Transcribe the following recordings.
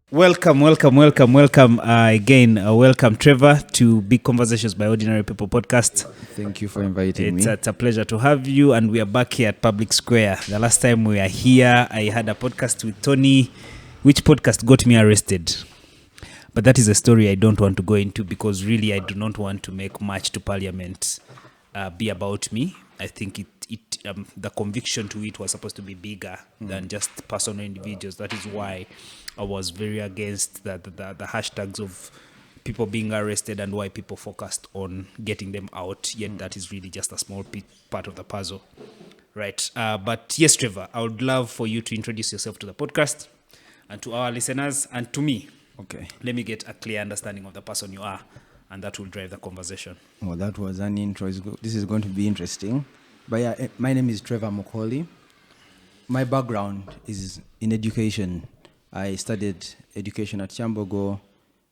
Welcome again. Welcome, Trevor, to Big Conversations by Ordinary People podcast. Thank you for inviting me. It's a pleasure to have you, and we are back here at Public Square. The last time we were here, I had a podcast with Tony, which podcast got me arrested. But that is a story I don't want to go into because really I do not want to make March to Parliament be about me. I think the conviction to it was supposed to be bigger than just personal individuals. That is why I was very against the hashtags of people being arrested and why people focused on getting them out. Yet that is really just a small part of the puzzle, right? But yes, Trevor, I would love for you to introduce yourself to the podcast and to our listeners and to me. Okay. Let me get a clear understanding of the person you are, and that will drive the conversation. Well, that was an intro. This is going to be interesting. But yeah, my name is Trevor Moli. My background is in education. I studied education at Chambogo,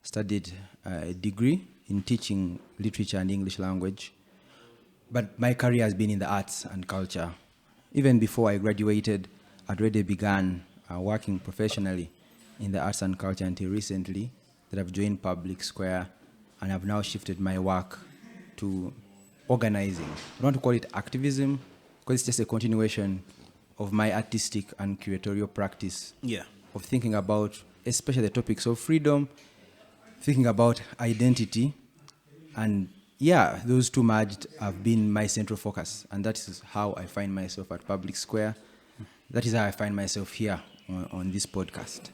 studied a degree in teaching literature and English language. But my career has been in the arts and culture. Even before I graduated, I'd already began working professionally in the arts and culture until recently that I've joined Public Square and I've now shifted my work to organizing. I don't want to call it activism because it's just a continuation of my artistic and curatorial practice of thinking about especially the topics of freedom, thinking about identity, and those two merged have been my central focus, and that is how I find myself at Public Square. That is how I find myself here on this podcast.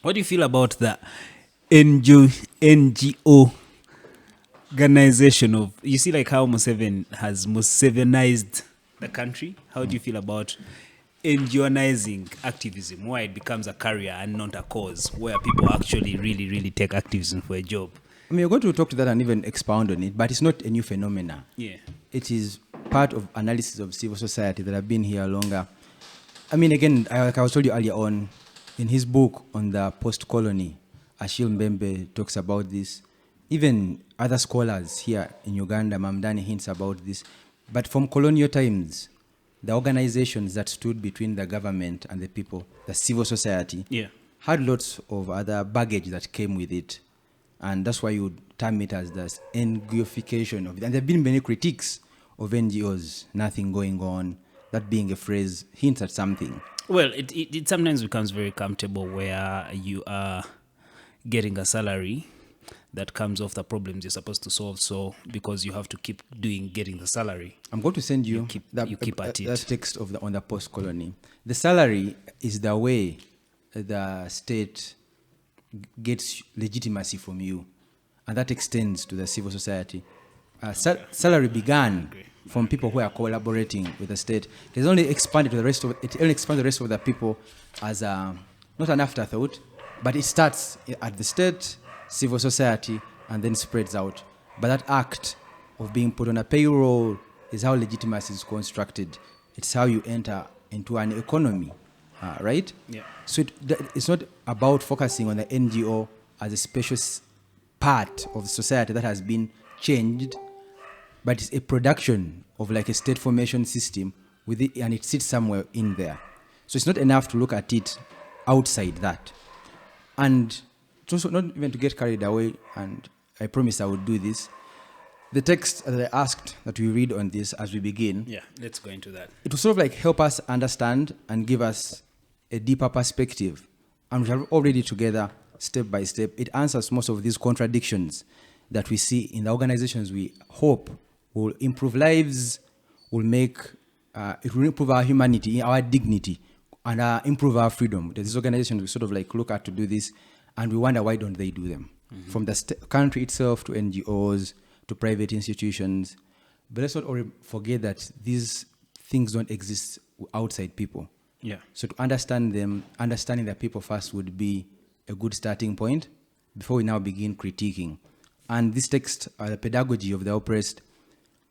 What do you feel about the NGO organization of, you see like how Museveni has Musevenized the country? How do you feel about NGOizing activism, where it becomes a career and not a cause, where people actually really take activism for a job? I mean, you're going to talk to that and even expound on it, but it's not a new phenomenon. Yeah. It is part of analysis of civil society that have been here longer. I mean, again, like I was told you earlier on, in his book on the post-colony, Achille Mbembe talks about this. Even other scholars here in Uganda, Mamdani hints about this. But from colonial times, the organizations that stood between the government and the people, the civil society, had lots of other baggage that came with it. And that's why you would term it as the NGOification of it. And there have been many critiques of NGOs, nothing going on. That being a phrase hints at something. Well, it sometimes becomes very comfortable where you are getting a salary that comes off the problems you're supposed to solve. So because you have to keep getting the salary, I'm going to send you keep at it. That text on the post-colony. The salary is the way the state gets legitimacy from you, and that extends to the civil society. Salary began from people who are collaborating with the state. It only expanded to the rest of the people as not an afterthought, but it starts at the state, civil society, and then spreads out. But that act of being put on a payroll is how legitimacy is constructed. It's how you enter into an economy, right? Yeah. So it's not about focusing on the NGO as a special part of the society that has been changed, but it's a production of like a state formation system with it, and it sits somewhere in there. So it's not enough to look at it outside that. And also not even to get carried away, and I promise I will do this. The text that I asked that we read on this as we begin. Yeah, let's go into that. It will sort of like help us understand and give us a deeper perspective. And we have already together, step by step, it answers most of these contradictions that we see in the organizations we hope will improve lives, will make, it will improve our humanity, our dignity, and improve our freedom. These organizations we sort of like look at to do this, and we wonder why don't they do them? Mm-hmm. From the country itself to NGOs to private institutions. But let's not forget that these things don't exist outside people. Yeah. So to understand them, understanding the people first would be a good starting point before we now begin critiquing. And this text, the Pedagogy of the Oppressed,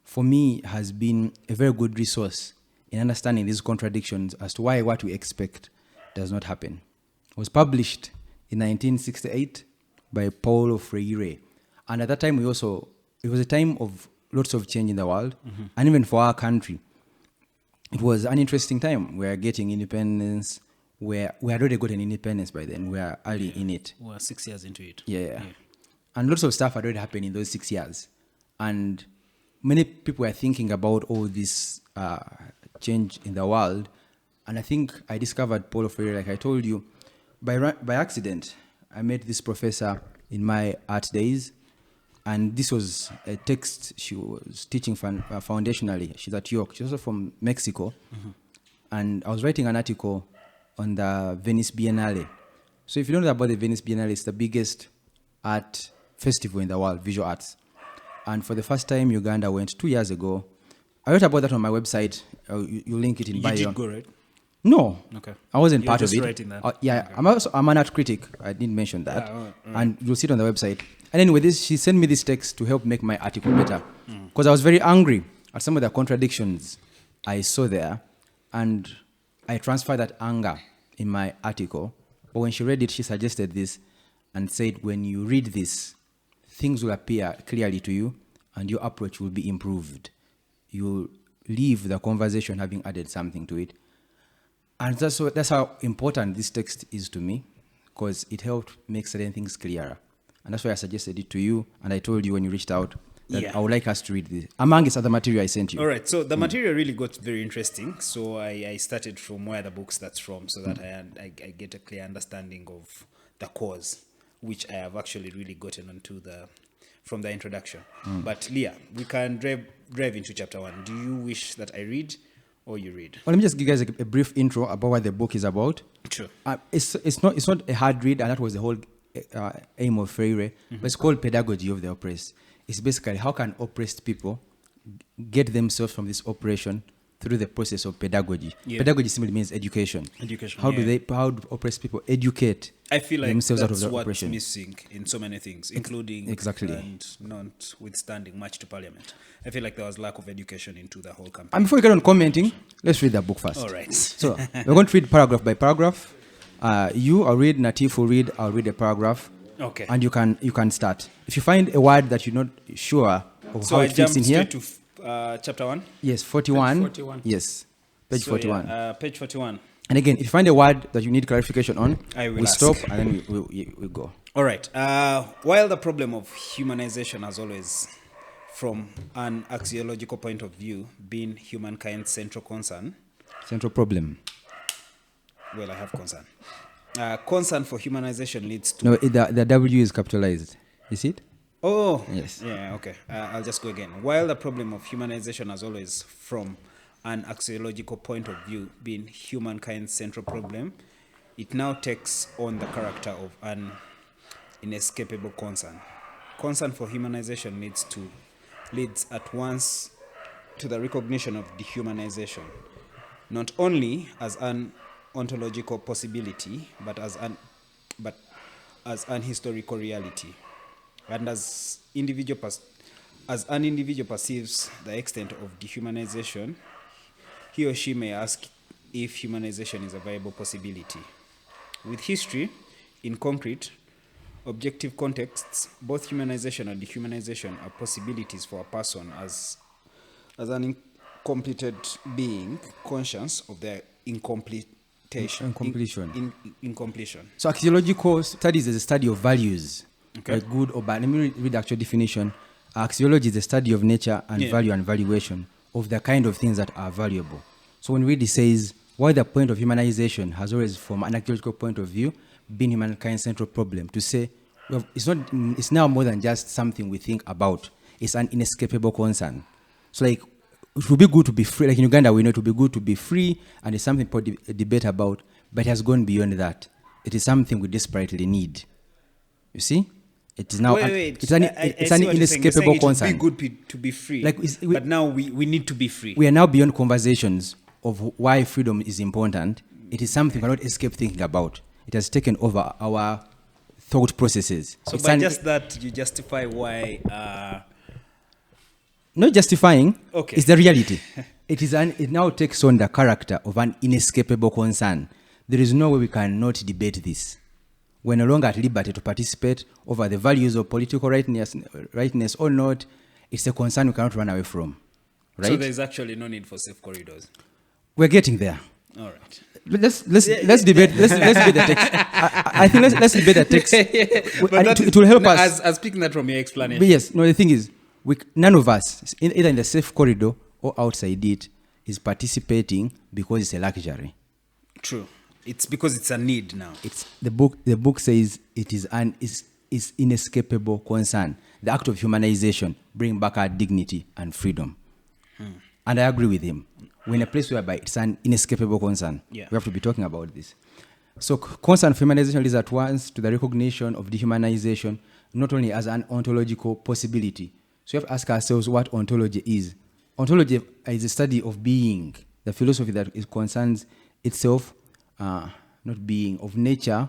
for me has been a very good resource in understanding these contradictions as to why what we expect does not happen. It was published in 1968 by Paulo Freire. And at that time, it was a time of lots of change in the world, and even for our country. It was an interesting time. We are getting independence. we had already gotten independence by then. We are early in it. We're 6 years into it. Yeah. And lots of stuff had already happened in those 6 years. And many people were thinking about all this change in the world. And I think I discovered Paulo Freire, like I told you, by accident. I met this professor in my art days. And this was a text she was teaching foundationally. She's at York. She's also from Mexico. Mm-hmm. And I was writing an article on the Venice Biennale. So if you don't know about the Venice Biennale, it's the biggest art festival in the world, visual arts. And for the first time, Uganda went 2 years ago. I wrote about that on my website. You link it in bio. You did go, right? No. Okay. I wasn't You're part of just it. Writing that. Yeah. Okay. I'm an art critic. I didn't mention that. Right. And you'll see it on the website. And anyway, she sent me this text to help make my article better. Because I was very angry at some of the contradictions I saw there. And I transferred that anger in my article. But when she read it, she suggested this and said, when you read this, things will appear clearly to you and your approach will be improved. You'll leave the conversation having added something to it. And that's how important this text is to me, because it helped make certain things clearer. And that's why I suggested it to you, and I told you when you reached out that I would like us to read this, among its other material I sent you. All right, so the material really got very interesting. So I started from where the book starts from, so that I get a clear understanding of the cause, which I have actually really gotten onto from the introduction. But Leah, we can drive into chapter 1. Do you wish that I read or you read? Well, let me just give you guys a brief intro about what the book is about. Sure. It's not a hard read, and that was the whole aim of Freire. But it's called Pedagogy of the Oppressed. It's basically how can oppressed people get themselves from this oppression through the process of pedagogy. Yeah. Pedagogy simply means education. How do oppressed people educate themselves out of the oppression? That's what's missing in so many things, including and notwithstanding much to parliament. I feel like there was lack of education into the whole campaign. And before we get on commenting, let's read the book first. All right. So we're going to read paragraph by paragraph. I'll read, Natif will read, I'll read a paragraph. Okay. And you can start. If you find a word that you're not sure of how it fits in here. To chapter 1? Yes, 41. Page 41. Yes, page 41. Yeah, page 41. And again, if you find a word that you need clarification on, we'll stop and then we'll go. All right. While the problem of humanization has always, from an axiological point of view, been humankind's central concern. Central problem. Well, I have concern. Concern for humanization leads to... No, the W is capitalized. You see it? Oh, yes. Yeah, okay. I'll just go again. While the problem of humanization has always, from an axiological point of view, been humankind's central problem, it now takes on the character of an inescapable concern. Concern for humanization leads at once to the recognition of dehumanization, not only as an ontological possibility, but as an historical reality. And as an individual perceives the extent of dehumanization, he or she may ask if humanization is a viable possibility. With history, in concrete, objective contexts, both humanization and dehumanization are possibilities for a person as an incompleted being, conscious of their incompletion. So axiological studies is a study of values. Okay. Good or bad. Let me read the actual definition. Axiology is the study of nature and value and valuation of the kind of things that are valuable. So when we read it says, why the point of humanization has always, from an axiological point of view, been humankind's central problem. To say, well, it's now more than just something we think about. It's an inescapable concern. So like, it would be good to be free. Like in Uganda, we know it would be good to be free, and it's something for debate about, but it has gone beyond that. It is something we desperately need. You see? It is now it's an inescapable concern. It would be good to be free, but now we need to be free. We are now beyond conversations of why freedom is important. It is something we cannot escape thinking about. It has taken over our thought processes. So by just that, you justify why... Not justifying, okay. It's the reality. It now takes on the character of an inescapable concern. There is no way we cannot debate this. We're no longer at liberty to participate over the values of political rightness or not. It's a concern we cannot run away from. Right? So there's actually no need for safe corridors. We're getting there. All right. Let's debate the text. I think let's debate the text. It will help us. As speaking that from your explanation. But yes, no. The thing is, none of us, either in the safe corridor or outside it, is participating because it's a luxury. True. It's because it's a need now. It's the book. The book says it is inescapable concern. The act of humanization bring back our dignity and freedom. And I agree with him. We're in a place whereby it's an inescapable concern. Yeah. We have to be talking about this. So concern for humanization leads at once to the recognition of dehumanization, not only as an ontological possibility. So we have to ask ourselves what ontology is. Ontology is a study of being, the philosophy that it concerns itself, not being, of nature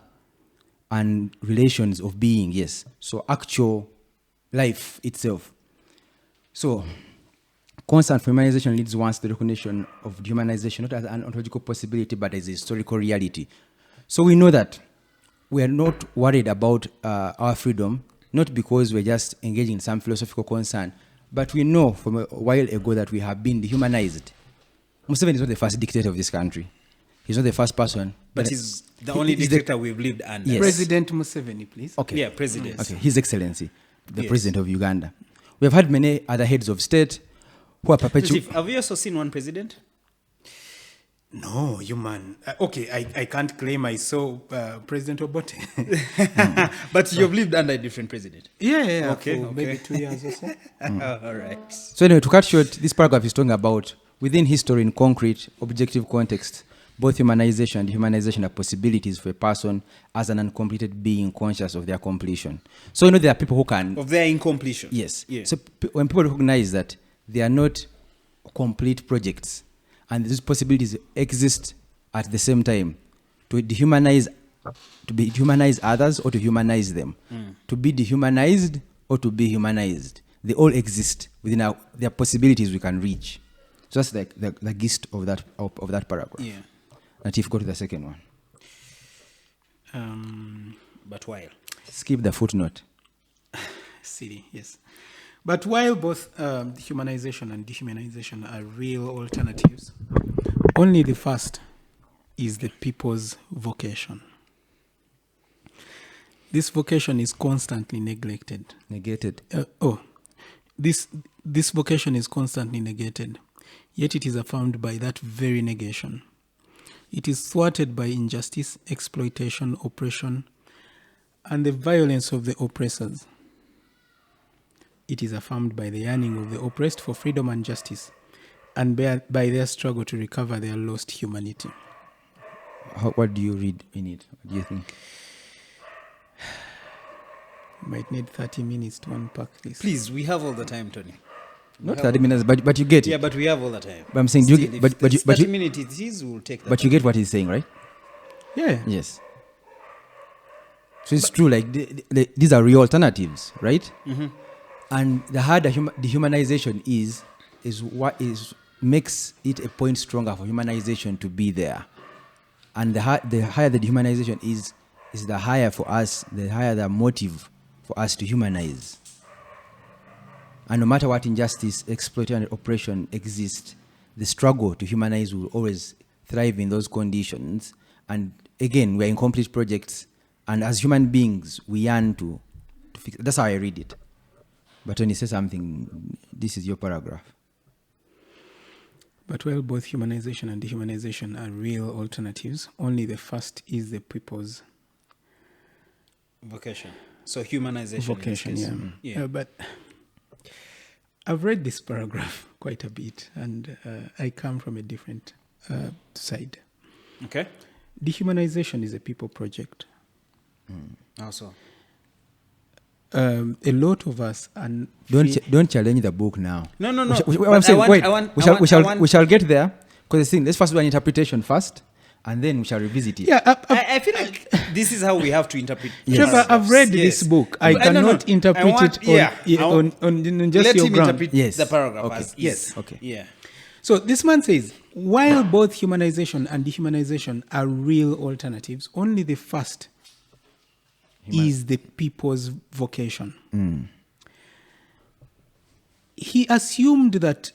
and relations of being, yes. So actual life itself. So concern for humanization leads once to the recognition of dehumanization, not as an ontological possibility, but as a historical reality. So we know that we are not worried about our freedom, not because we're just engaging in some philosophical concern, but we know from a while ago that we have been dehumanized. Museveni is not the first dictator of this country. He's not the first person. But he's the only dictator we've lived under. Yes. President Museveni, please. Okay. Yeah, president. Okay, His Excellency, the Yes. President of Uganda. We have had many other heads of state who are perpetuating. Have you also seen one president? No, you man. Okay, I can't claim I saw President Obote. But you've lived under a different president. Yeah, Okay, for okay. maybe 2 years or so. All right. So anyway, to cut short, this paragraph is talking about within history in concrete, objective context, both humanization and dehumanization are possibilities for a person as an uncompleted being conscious of their completion. So you know there are people who can... Of their incompletion. Yes. Yeah. So when people recognize that they are not complete projects and these possibilities exist at the same time, to dehumanize others or to humanize them, to be dehumanized or to be humanized, they all exist within their possibilities we can reach. So that's like the gist of that paragraph. Yeah. And if you go to the second one, But while. skip the footnote. City, yes. But while both humanization and dehumanization are real alternatives, only the first is the people's vocation. This vocation is constantly neglected. Negated. This vocation is constantly negated, yet it is affirmed by that very negation. It is thwarted by injustice, exploitation, oppression, and the violence of the oppressors. It is affirmed by the yearning of the oppressed for freedom and justice, and by their struggle to recover their lost humanity. What do you read in it? What do you think? You might need 30 minutes to unpack this. Please, we have all the time, Tony. Not 30 minutes, but you get it. Yeah, but we have all the time. But I'm saying, Still, do you get, if but you, it's but 30 you, minutes it is, we'll take that. but you get what he's saying, right? Yeah. Yes. So it's true. Like these are real alternatives, right? Mm-hmm. And the harder dehumanization is what makes it a point stronger for humanization to be there. And the higher the dehumanization is the higher for us, the higher the motive for us to humanize. And no matter what injustice, exploitation, and oppression exists, the struggle to humanize will always thrive in those conditions. And again, we're incomplete projects, and as human beings, we yearn to fix. That's how I read it. But when you say something, this is your paragraph. But while both humanization and dehumanization are real alternatives, only the first is the people's Vocation. So humanization. vocation. in this case. Yeah. But I've read this paragraph quite a bit, and I come from a different side. Okay. Dehumanization is a people project. Also. A lot of us and Don't challenge the book now. No. I'm saying, we shall get there. Because let's first do an interpretation first, and then we shall revisit it. yeah. I feel like this is how we have to interpret. Trevor, I've read this book. I cannot interpret it on just Let your him ground. interpret Yes. the paragraph Okay. as Yes. is. Okay. Yeah. So this man says, while both humanization and dehumanization are real alternatives, only the first is the people's vocation. he assumed that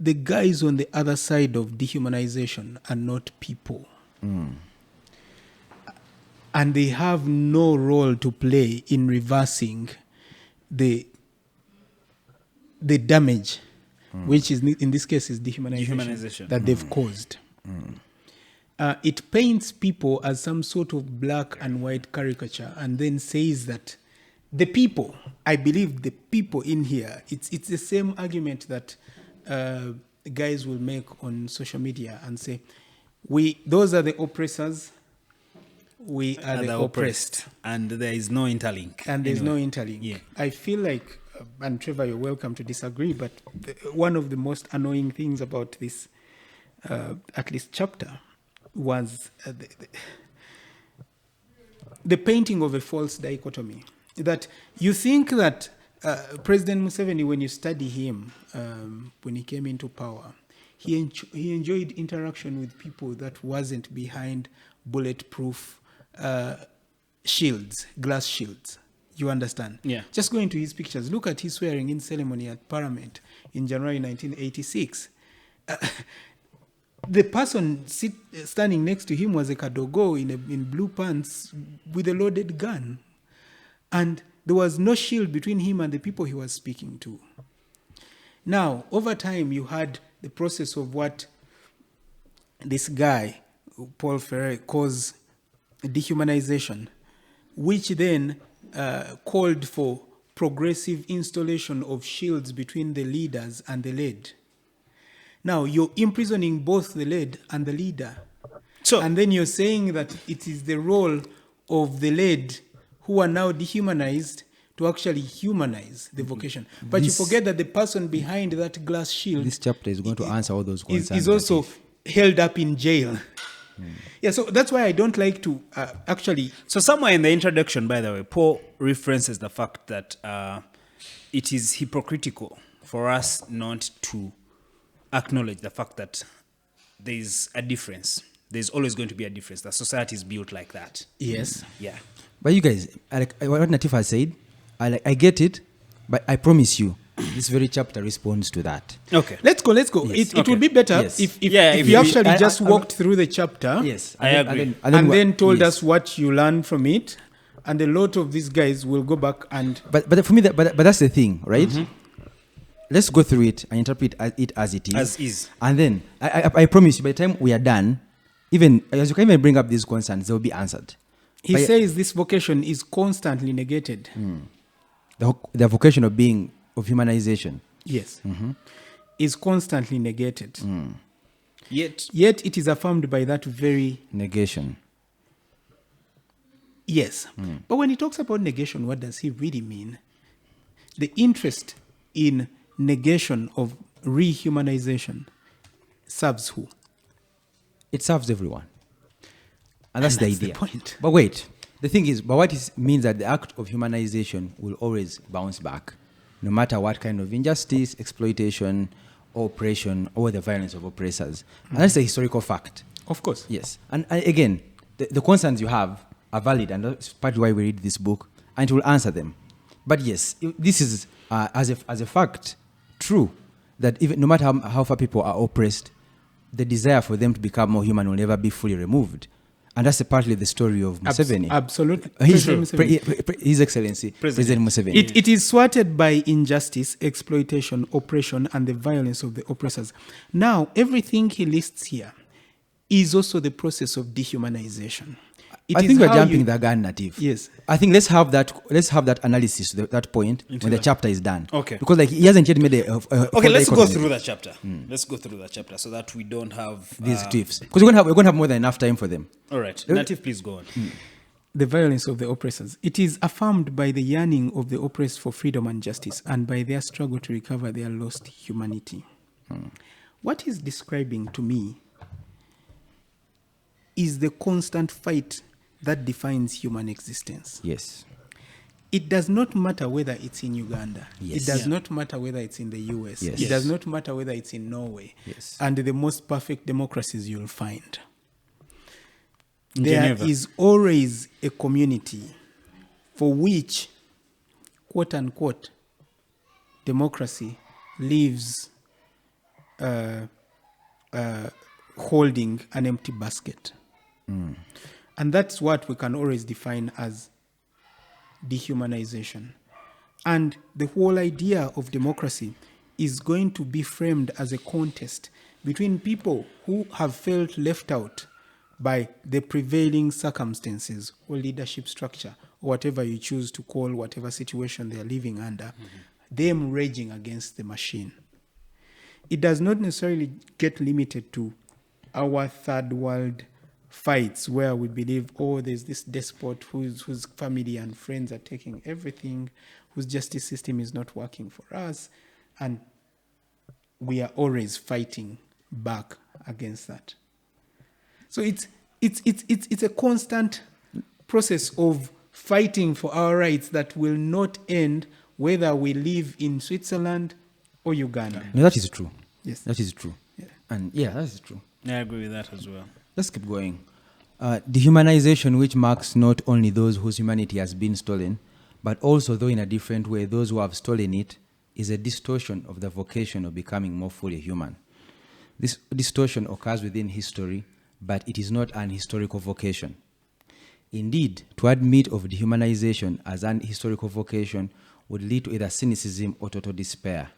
the guys on the other side of dehumanization are not people. And they have no role to play in reversing the damage, which is in this case is dehumanization. That they've caused. It paints people as some sort of black and white caricature, and then says that the people, I believe the people in here, it's the same argument that guys will make on social media and say, those are the oppressors, we are the oppressed. And there is no interlink. And there's no interlink. Yeah. I feel like, and Trevor, you're welcome to disagree, but one of the most annoying things about this, at least chapter, was the painting of a false dichotomy. That you think that President Museveni, when you study him, when he came into power, he enjoyed interaction with people that wasn't behind bulletproof shields, glass shields. You understand? Yeah. Just go into his pictures. Look at his swearing in ceremony at Parliament in January 1986. The person standing next to him was a Kadogo in blue pants with a loaded gun. And there was no shield between him and the people he was speaking to. Now, over time, you had the process of what this guy, Paulo Freire, calls dehumanization, which then called for progressive installation of shields between the leaders and the led. Now, you're imprisoning both the led and the leader. And then you're saying that it is the role of the led who are now dehumanized to actually humanize the vocation. But you forget that the person behind that glass shield... This chapter is going to answer all those concerns. ...is also held up in jail. Yeah, so that's why I don't like to actually... So somewhere in the introduction, by the way, Paul references the fact that it is hypocritical for us not to acknowledge the fact that there's a difference. There's always going to be a difference. The society is built like that. Yes. Yeah. But you guys, what Natif has said, I get it, but I promise you, this very chapter responds to that. Okay. Let's go. Yes. It would be better if you actually just walked through the chapter. Yes. I agree. And then told us what you learned from it. And a lot of these guys will go back and... But for me, but that's the thing, right? Mm-hmm. Let's go through it and interpret it as it is. As is. And then, I promise you, by the time we are done, even as you can even bring up these concerns, they will be answered. He says this vocation is constantly negated. The vocation of humanization. Yes. Mm-hmm. Is constantly negated. Yet it is affirmed by that very... negation. Yes. But when he talks about negation, what does he really mean? The interest in negation of rehumanization serves who? It serves everyone. And that's the idea. The point. But wait, the thing is, but what it means that the act of humanization will always bounce back, no matter what kind of injustice, exploitation, or oppression, or the violence of oppressors. And that's a historical fact. Of course. Yes. And again, the concerns you have are valid, and that's partly why we read this book, and it will answer them. But yes, this is, as a fact, true, that even no matter how far people are oppressed, the desire for them to become more human will never be fully removed. And that's partly the story of Museveni. Absolutely. His Excellency, President Museveni. It is thwarted by injustice, exploitation, oppression, and the violence of the oppressors. Now, everything he lists here is also the process of dehumanization. I think we're jumping the gun, Natif. Yes. I think let's have that analysis, that point, when the chapter is done. Okay. Because he hasn't yet made a okay, let's go through that chapter. Let's go through that chapter so that we don't have... these tips. Because we're going to have more than enough time for them. All right. Natif, please go on. The violence of the oppressors. It is affirmed by the yearning of the oppressed for freedom and justice and by their struggle to recover their lost humanity. What he's describing to me is the constant fight that defines human existence. Yes. It does not matter whether it's in Uganda. Yes. It does not matter whether it's in the US. Yes. It does not matter whether it's in Norway. Yes. And the most perfect democracies you'll find. In There Geneva. is always a community for which, quote unquote, democracy leaves holding an empty basket. And that's what we can always define as dehumanization. And the whole idea of democracy is going to be framed as a contest between people who have felt left out by the prevailing circumstances or leadership structure, or whatever you choose to call whatever situation they are living under, them raging against the machine. It does not necessarily get limited to our third world fights where we believe, oh, there's this despot whose family and friends are taking everything, whose justice system is not working for us, and we are always fighting back against that. So it's a constant process of fighting for our rights that will not end whether we live in Switzerland or Uganda. No, that is true. Yes. That is true. Yeah. And yeah, that is true. I agree with that as well. Let's keep going. Dehumanization, which marks not only those whose humanity has been stolen, but also, though in a different way, those who have stolen it, is a distortion of the vocation of becoming more fully human. This distortion occurs within history, but it is not an historical vocation. Indeed, to admit of dehumanization as an historical vocation would lead to either cynicism or total despair.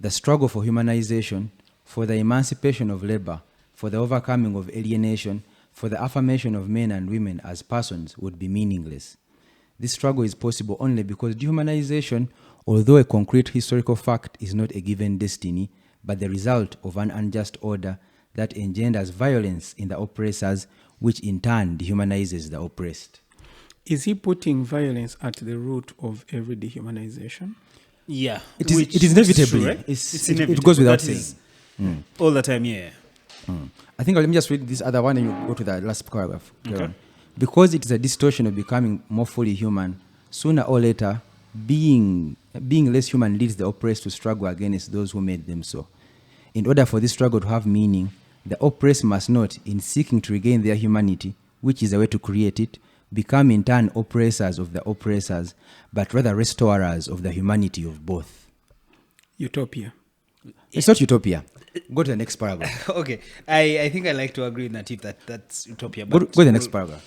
The struggle for humanization, for the emancipation of labor, for the overcoming of alienation, for the affirmation of men and women as persons would be meaningless. This struggle is possible only because dehumanization, although a concrete historical fact, is not a given destiny, but the result of an unjust order that engenders violence in the oppressors, which in turn dehumanizes the oppressed. Is he putting violence at the root of every dehumanization? Yeah. It is inevitable. True, right? It's inevitable. It goes without That saying. is all the time, yeah. I think let me just read this other one and you go to the last paragraph. Okay. Because it is a distortion of becoming more fully human, sooner or later, being less human leads the oppressed to struggle against those who made them so. In order for this struggle to have meaning, the oppressed must not, in seeking to regain their humanity, which is a way to create it, become in turn oppressors of the oppressors, but rather restorers of the humanity of both. Utopia. It's not utopia. Go to the next paragraph. Okay. I think I like to agree with Natif that's utopia. Go But to the next paragraph.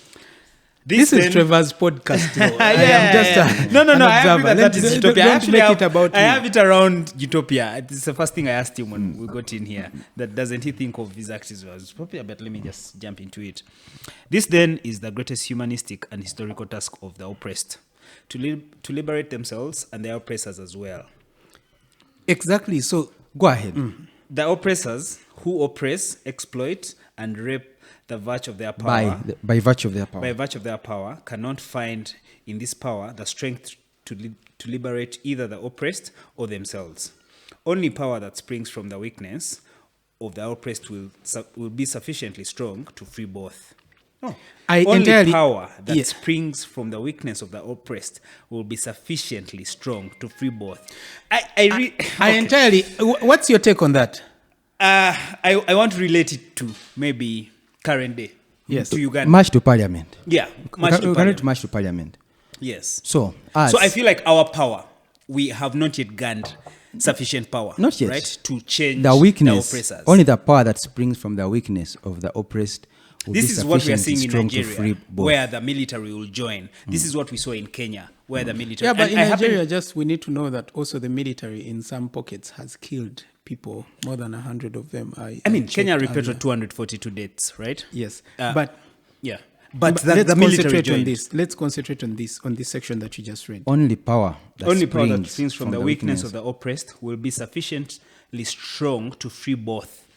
This is then- Trevor's podcast. Yeah, I am just no. an I have observer. that is utopia. Don't Actually, make I it about I me. have it around utopia. This is the first thing I asked him when we got in here. That doesn't he think of his activism as utopia? But let me just jump into it. This then is the greatest humanistic and historical task of the oppressed, to liberate themselves and their oppressors as well. Exactly. So Go ahead. The oppressors who oppress, exploit, and rape the virtue of their power. By virtue of their power. By virtue of their power, cannot find in this power the strength to liberate either the oppressed or themselves. Only power that springs from the weakness of the oppressed will be sufficiently strong to free both. Only power that springs from the weakness of the oppressed will be sufficiently strong to free both. What's your take on that? I want to relate it to maybe current day. Yes. To Uganda. March to parliament. Yeah. March to parliament. Yes. So I feel like our power, we have not yet gained sufficient power. Not yet. Right? To change the weakness, the oppressors. only the power that springs from the weakness of the oppressed. This is what we are seeing in Nigeria, Nigeria, where the military will join. This is what we saw in Kenya, where the military... Yeah, but in Nigeria, we need to know that also the military in some pockets has killed people, more than 100 of them. Kenya reported 242 deaths, right? Yes, but let's the military concentrate joined. on this. Let's concentrate on this section that you just read. Only power that springs from the weakness of the oppressed will be sufficiently strong to free both.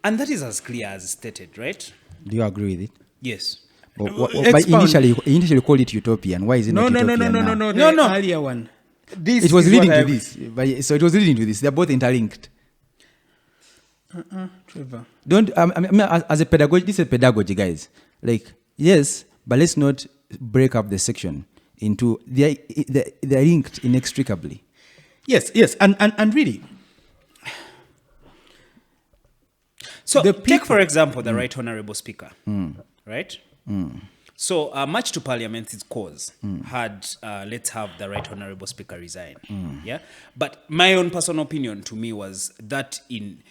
And that is as clear as stated, right? Do you agree with it? Yes. But initially called it utopian. Why is it not utopian now? No. Earlier one. It was leading to this. So it was leading to this. They're both interlinked. Trevor. Don't as a pedagogy. This is pedagogy, guys. Like yes, but let's not break up the section into they're linked inextricably. Yes, and really. So take, for example, the Right Honourable Speaker, right? So, March to Parliament's cause had, let's have the Right Honourable Speaker resign. Yeah, but my own personal opinion to me was that in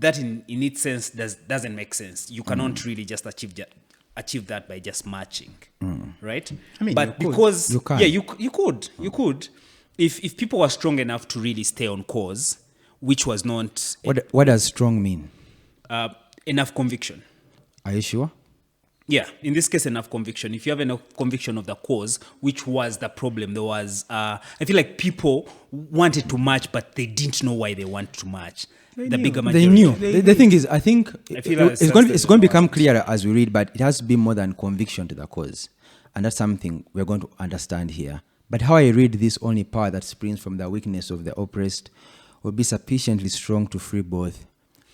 its sense doesn't make sense. You cannot really just achieve that by just marching, right? I mean, but you could. because You can. yeah, you could, if people were strong enough to really stay on cause, which was not What does strong mean? enough conviction. Are you sure? Yeah, in this case, enough conviction. If you have enough conviction of the cause, which was the problem, there was, I feel like people wanted to march, but they didn't know why they wanted to march. The bigger majority. They knew. The thing is, I think feel it's going to become clearer as we read, but it has to be more than conviction to the cause. And that's something we're going to understand here. But how I read this only power that springs from the weakness of the oppressed will be sufficiently strong to free both.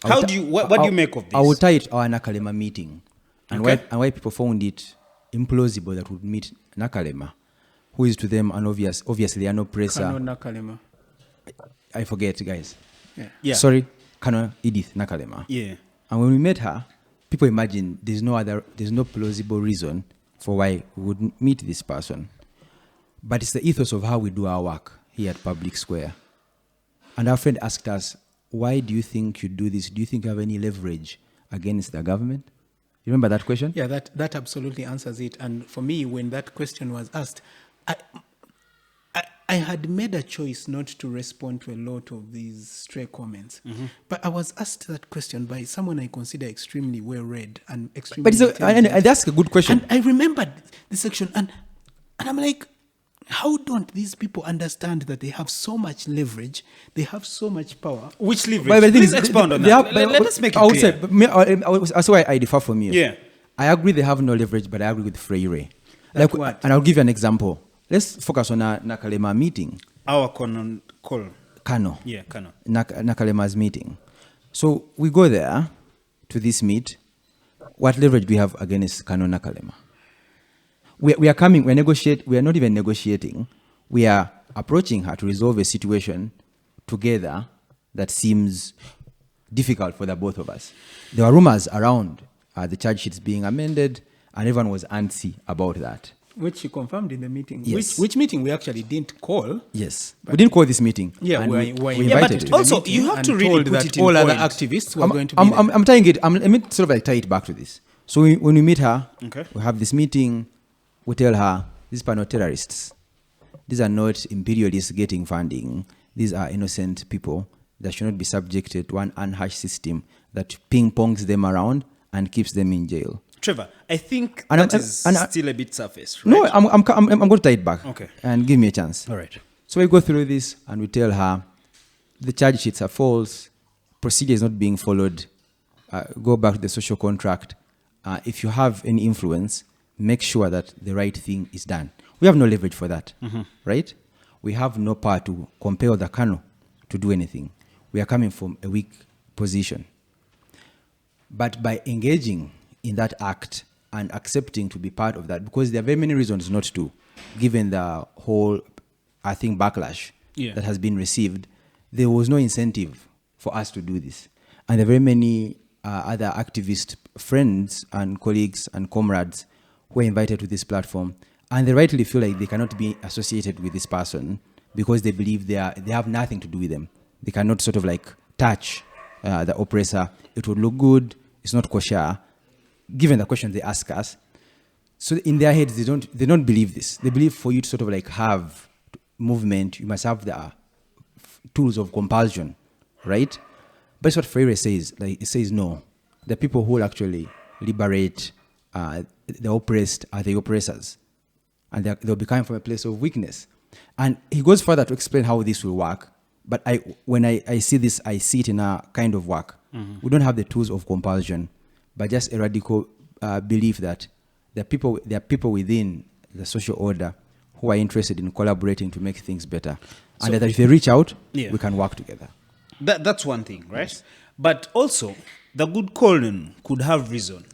What do you make of this? I will tie it to our Nakalema meeting. And, Okay. why people found it implausible that would meet Nakalema, who is to them obviously an oppressor. Kano Nakalema. I forget, guys. Yeah. Sorry, Kano Edith Nakalema. Yeah. And when we met her, people imagine there's no plausible reason for why we would meet this person. But it's the ethos of how we do our work here at Public Square. And our friend asked us, why do you think you do this? Do you think you have any leverage against the government? You remember that question? Yeah, that absolutely answers it. And for me, when that question was asked, I had made a choice not to respond to a lot of these stray comments. But I was asked that question by someone I consider extremely well-read and extremely But intelligent. that's a good question. And I remembered the section, and I'm like, how don't these people understand that they have so much leverage, they have so much power? Which leverage? But the thing Please is, expound on they that. have- Let us make it I would clear. say, that's why I differ from you. Yeah. I agree they have no leverage, but I agree with Freire. Like what? And I'll give you an example. Let's focus on a Nakalema meeting. Our call. Kano. Yeah, Kano. Nakalema's meeting. So we go there to this meet. What leverage do we have against Kano Nakalema? We are coming, we are not even negotiating. We are approaching her to resolve a situation together that seems difficult for the both of us. There were rumors around the charge sheets being amended, and everyone was antsy about that. Which she confirmed in the meeting. Yes. Which meeting we actually didn't call. Yes. We didn't call this meeting. Yeah, and we we invited invited to her. the Also, meeting you have and to really told put that it in all other point. activists were going to be there. I'm tying it. Let me sort of like tie it back to this. So when we meet her, Okay. we have this meeting. We tell her these are not terrorists. These are not imperialists getting funding. These are innocent people that should not be subjected to an unhashed system that ping-pongs them around and keeps them in jail. Trevor, I think And that I'm- is and I- still a bit surface, right? No, I'm going to tie it back. Okay. And give me a chance. All right. So we go through this and we tell her the charge sheets are false, procedure is not being followed, go back to the social contract. If you have any influence, make sure that the right thing is done. We have no leverage for that, right? We have no power to compel the Kano to do anything. We are coming from a weak position. But by engaging in that act and accepting to be part of that, because there are very many reasons not to, given the whole, I think, backlash Yeah. that has been received, there was no incentive for us to do this. And there are very many other activist friends and colleagues and comrades who are invited to this platform, and they rightly feel like they cannot be associated with this person because they believe they have nothing to do with them. They cannot sort of like touch the oppressor. It would look good. It's not kosher. Given the question they ask us, so in their heads they don't believe this. They believe for you to sort of like have movement, you must have the tools of compulsion, right? But it's what Freire says. Like it says no. The people who will actually liberate the oppressed are the oppressors, and they'll be coming from a place of weakness. And he goes further to explain how this will work. But when I see this, I see it in a kind of work. We don't have the tools of compulsion, but just a radical belief that there are people within the social order who are interested in collaborating to make things better. And that if they reach out, Yeah. we can work together. That's one thing, right? But also, the good calling could have reason,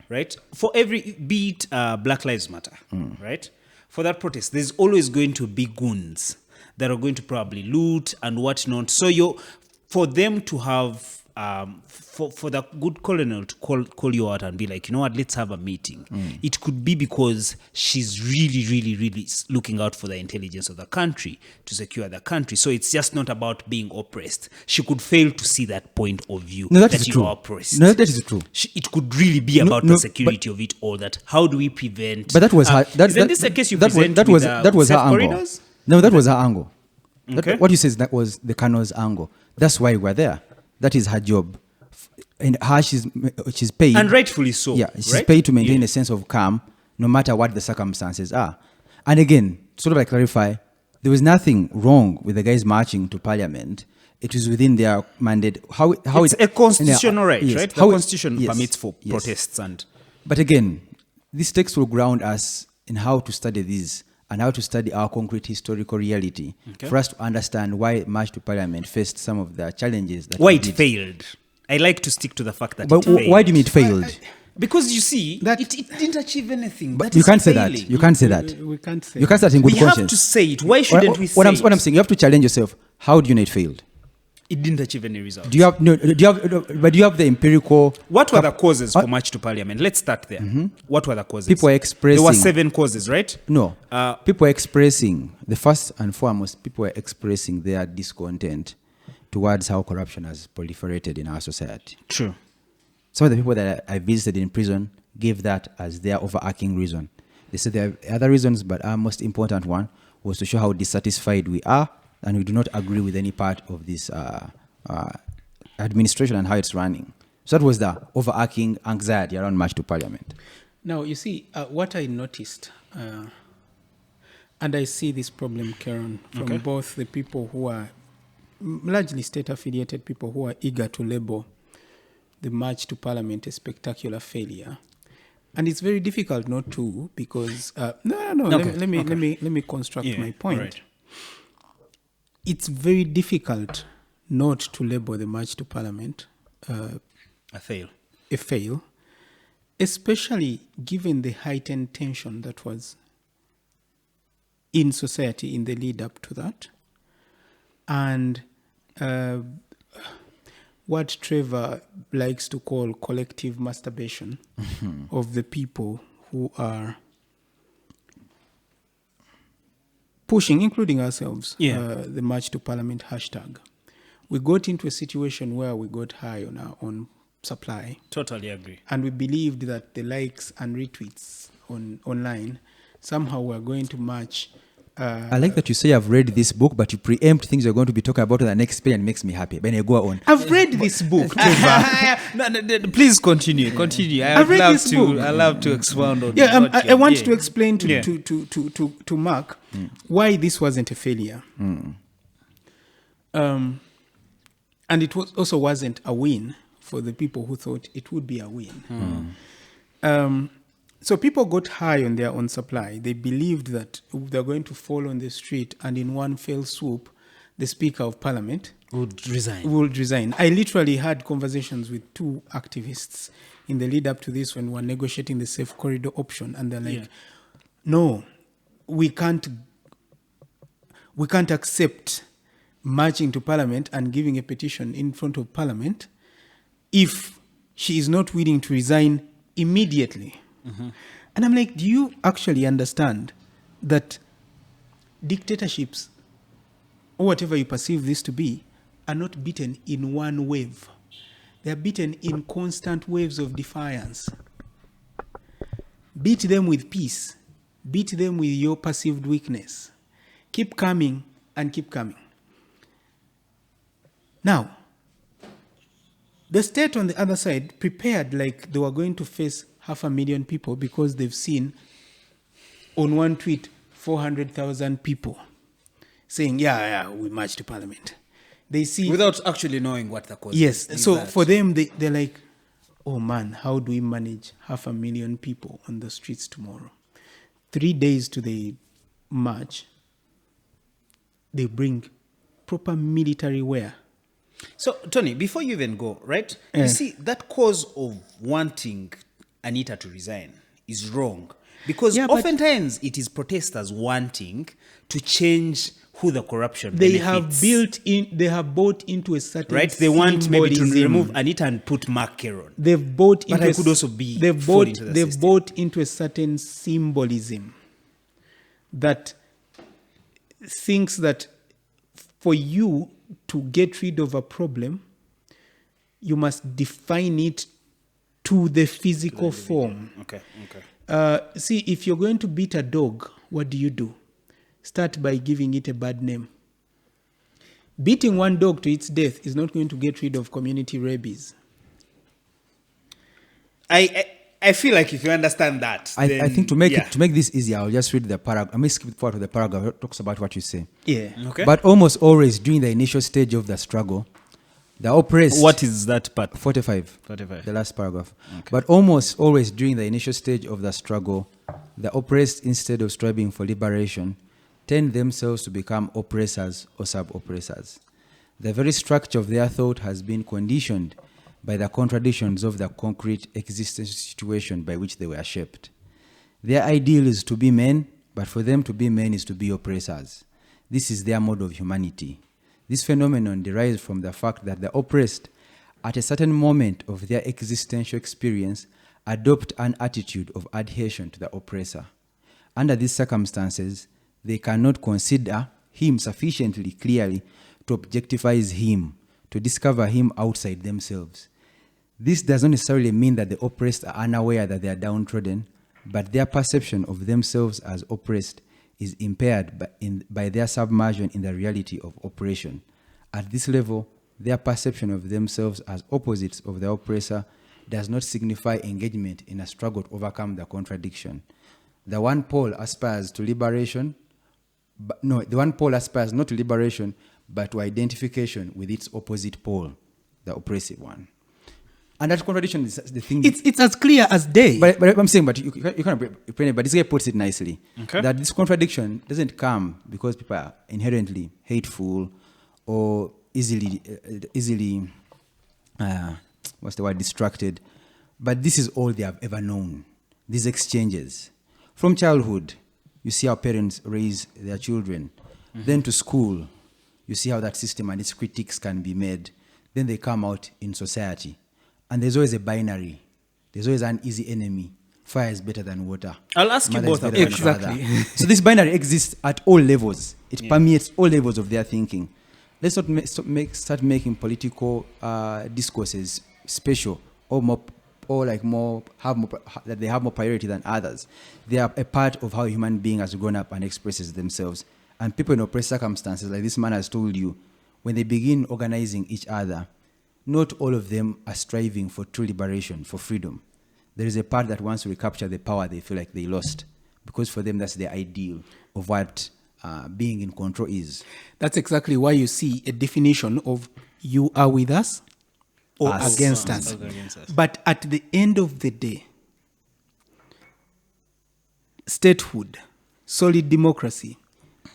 right? For every, be it Black Lives Matter, right? For that protest, there's always going to be goons that are going to probably loot and whatnot. So for them to have for the good colonel to call you out and be like, you know what, let's have a meeting. It could be because she's really, really, really looking out for the intelligence of the country to secure the country. So it's just not about being oppressed. She could fail to see that point of view that you are oppressed. No, that is true. It could really be about the security of it all. That how do we prevent? But that was her. Isn't this a case you present that was her angle. corridors? No, that was her angle. Okay. What you said, that was the colonel's angle. That's why we're there. That is her job. And her, she's paid. And rightfully so. Yeah, she's right? paid to maintain a sense of calm, no matter what the circumstances are. And again, sort of like clarify, there was nothing wrong with the guys marching to parliament. It was within their mandate. How it's a constitutional right, yes, right? The constitution yes, permits for yes. protests and... But again, this text will ground us in how to study these and how to study our concrete historical reality for us to understand why March to Parliament faced some of the challenges. Why it failed. I like to stick to the fact that but it failed. Why do you mean it failed? Because you see, That- it didn't achieve anything. But That you is can't say that. failing. You can't say that. We can't say You can't say that in good We conscience. have to say it. Why shouldn't we say what it? I'm saying, you have to challenge yourself. How do you know it failed? It didn't achieve any results. Do you have but do you have the empirical? What were the causes for March to Parliament? Let's start there. What were the causes? People were expressing. There were 7 causes, right? No. People were expressing, the first and foremost, people were expressing their discontent towards how corruption has proliferated in our society. True. Some of the people that I visited in prison gave that as their overarching reason. They said there are other reasons, but our most important one was to show how dissatisfied we are and we do not agree with any part of this administration and how it's running. So that was the overarching anxiety around March to Parliament. Now, you see, what I noticed, and I see this problem, Karen, from both the people who are largely state-affiliated people who are eager to label the March to Parliament a spectacular failure. And it's very difficult not to, because let me construct my point. Right. It's very difficult not to label the March to Parliament A fail. a fail, especially given the heightened tension that was in society in the lead up to that, and what Trevor likes to call collective masturbation of the people who are pushing, including ourselves, the March to Parliament hashtag. We got into a situation where we got high on our own supply. Totally agree. And we believed that the likes and retweets online somehow were going to match. I like that you say I've read this book, but you preempt things you're going to be talking about on the next page and it makes me happy. Then you go on. I've read this book, Trevor. Please continue. I've read this book. I love to expound on. I want to explain to Mark why this wasn't a failure. And it also wasn't a win for the people who thought it would be a win. So people got high on their own supply. They believed that they're going to fall on the street and in one fell swoop, the Speaker of Parliament would resign. I literally had conversations with 2 activists in the lead up to this when we were negotiating the safe corridor option. And they're like, no, we can't accept marching to Parliament and giving a petition in front of Parliament if she is not willing to resign immediately. And I'm like, do you actually understand that dictatorships, or whatever you perceive this to be, are not beaten in one wave? They're beaten in constant waves of defiance. Beat them with peace. Beat them with your perceived weakness. Keep coming and keep coming. Now, the state on the other side prepared like they were going to face 500,000 people because they've seen on one tweet 400,000 people saying, we march to Parliament. They see without actually knowing what the cause is. Yes. So for them, they're like, oh man, how do we manage 500,000 people on the streets tomorrow? 3 days to the march, they bring proper military wear. So, Tony, before you even go, right? You see, that cause of wanting Anita to resign is wrong. Because Yeah, but oftentimes it is protesters wanting to change who the corruption they benefits. have bought into a certain Right? They want maybe to symbolism. remove Anita and put Mark Caron. They've bought But into I could also be they've fall bought into the they've system. bought into a certain symbolism that thinks that for you to get rid of a problem, you must define it to the physical form. Okay. See, if you're going to beat a dog, what do? Start by giving it a bad name. Beating one dog to its death is not going to get rid of community rabies. I feel like if you understand that, I then, think to make yeah. to make this easier, I'll just read the paragraph. I may skip forward to the paragraph that talks about what you say. Yeah. Okay. But almost always during the initial stage of the struggle, the oppressed. What is that part? 45. 45. The last paragraph. Okay. But almost always during the initial stage of the struggle, the oppressed, instead of striving for liberation, tend themselves to become oppressors or sub-oppressors. The very structure of their thought has been conditioned by the contradictions of the concrete existential situation by which they were shaped. Their ideal is to be men, but for them to be men is to be oppressors. This is their mode of humanity. This phenomenon derives from the fact that the oppressed, at a certain moment of their existential experience, adopt an attitude of adhesion to the oppressor. Under these circumstances, they cannot consider him sufficiently clearly to objectify him, to discover him outside themselves. This does not necessarily mean that the oppressed are unaware that they are downtrodden, but their perception of themselves as oppressed is impaired by their submersion in the reality of oppression. At this level, their perception of themselves as opposites of the oppressor does not signify engagement in a struggle to overcome the contradiction. The one pole aspires to liberation, the one pole aspires not to liberation, but to identification with its opposite pole, the oppressive one. And that contradiction is the thing. It's as clear as day. But I'm saying, but you can't explain it, but this guy puts it nicely. Okay. That this contradiction doesn't come because people are inherently hateful or easily distracted. But this is all they have ever known. These exchanges. From childhood, you see how parents raise their children. Mm-hmm. Then to school, you see how that system and its critiques can be made. Then they come out in society. And there's always a binary. There's always an easy enemy. Fire is better than water. I'll ask you Mother both is better about than Exactly. father. So this binary exists at all levels. It permeates all levels of their thinking. Let's not start making political discourses special that they have more priority than others. They are a part of how a human being has grown up and expresses themselves. And people in oppressed circumstances, like this man has told you, when they begin organizing each other, not all of them are striving for true liberation, for freedom. There is a part that wants to recapture the power they feel like they lost, because for them that's the ideal of what being in control is. That's exactly why you see a definition of you are with us or Us. against us. Against us. But at the end of the day, statehood, solid democracy,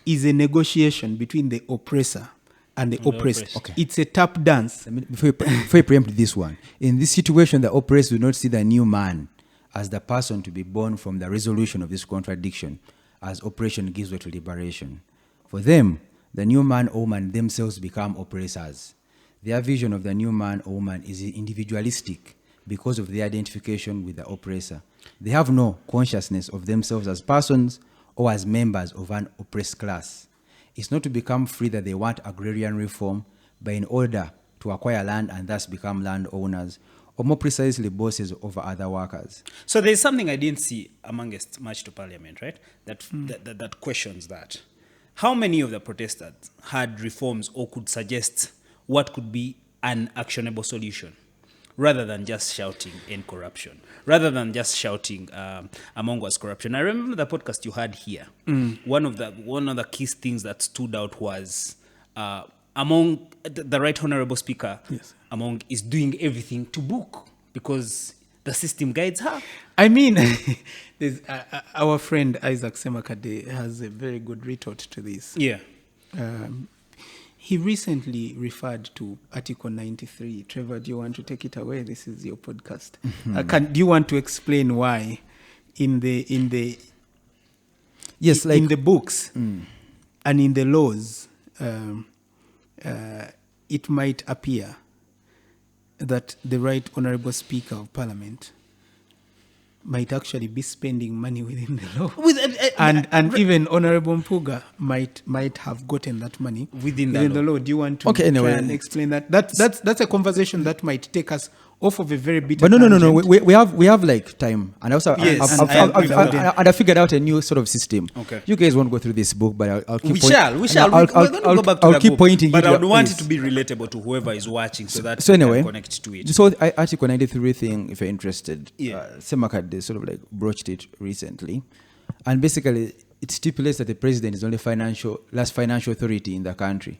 is a negotiation between the oppressor and the oppressed. Okay. It's a tap dance. Before you preempt this one, in this situation, the oppressed do not see the new man as the person to be born from the resolution of this contradiction, as oppression gives way to liberation. For them, the new man or woman themselves become oppressors. Their vision of the new man or woman is individualistic because of their identification with the oppressor. They have no consciousness of themselves as persons or as members of an oppressed class. It's not to become free that they want agrarian reform, but in order to acquire land and thus become landowners, or more precisely, bosses over other workers. So there's something I didn't see amongst March to Parliament, right? That questions that. How many of the protesters had reforms or could suggest what could be an actionable solution, rather than just shouting end corruption, rather than just shouting among us corruption? I remember the podcast you had here. One of the key things that stood out was among the Right Honourable Speaker, Yes. is doing everything to book because the system guides her. I mean, there's, our friend Isaac Semakade has a very good retort to this. Yeah. He recently referred to Article 93. Trevor, do you want to take it away? This is your podcast. Do you want to explain why in the Yes, like in the books and in the laws, it might appear that the Right Honourable Speaker of Parliament might actually be spending money within the law. And even Honourable Mpuga might have gotten that money Within the law. Do you want to Okay, anyway. try and explain that? That's a conversation that might take us off of a very bitter But no. tangent. We have like time, and also Yes, I figured out a new sort of system. Okay. You guys won't go through this book, but I'll keep. We shall. We're going to go back to I'll the keep book, pointing. but you I would to- want please. it to be relatable to whoever is watching, so that So we anyway, can connect to it. So Article 93 thing, if you're interested, Yeah. Semak had sort of like broached it recently, and basically it stipulates that the president is only last financial authority in the country,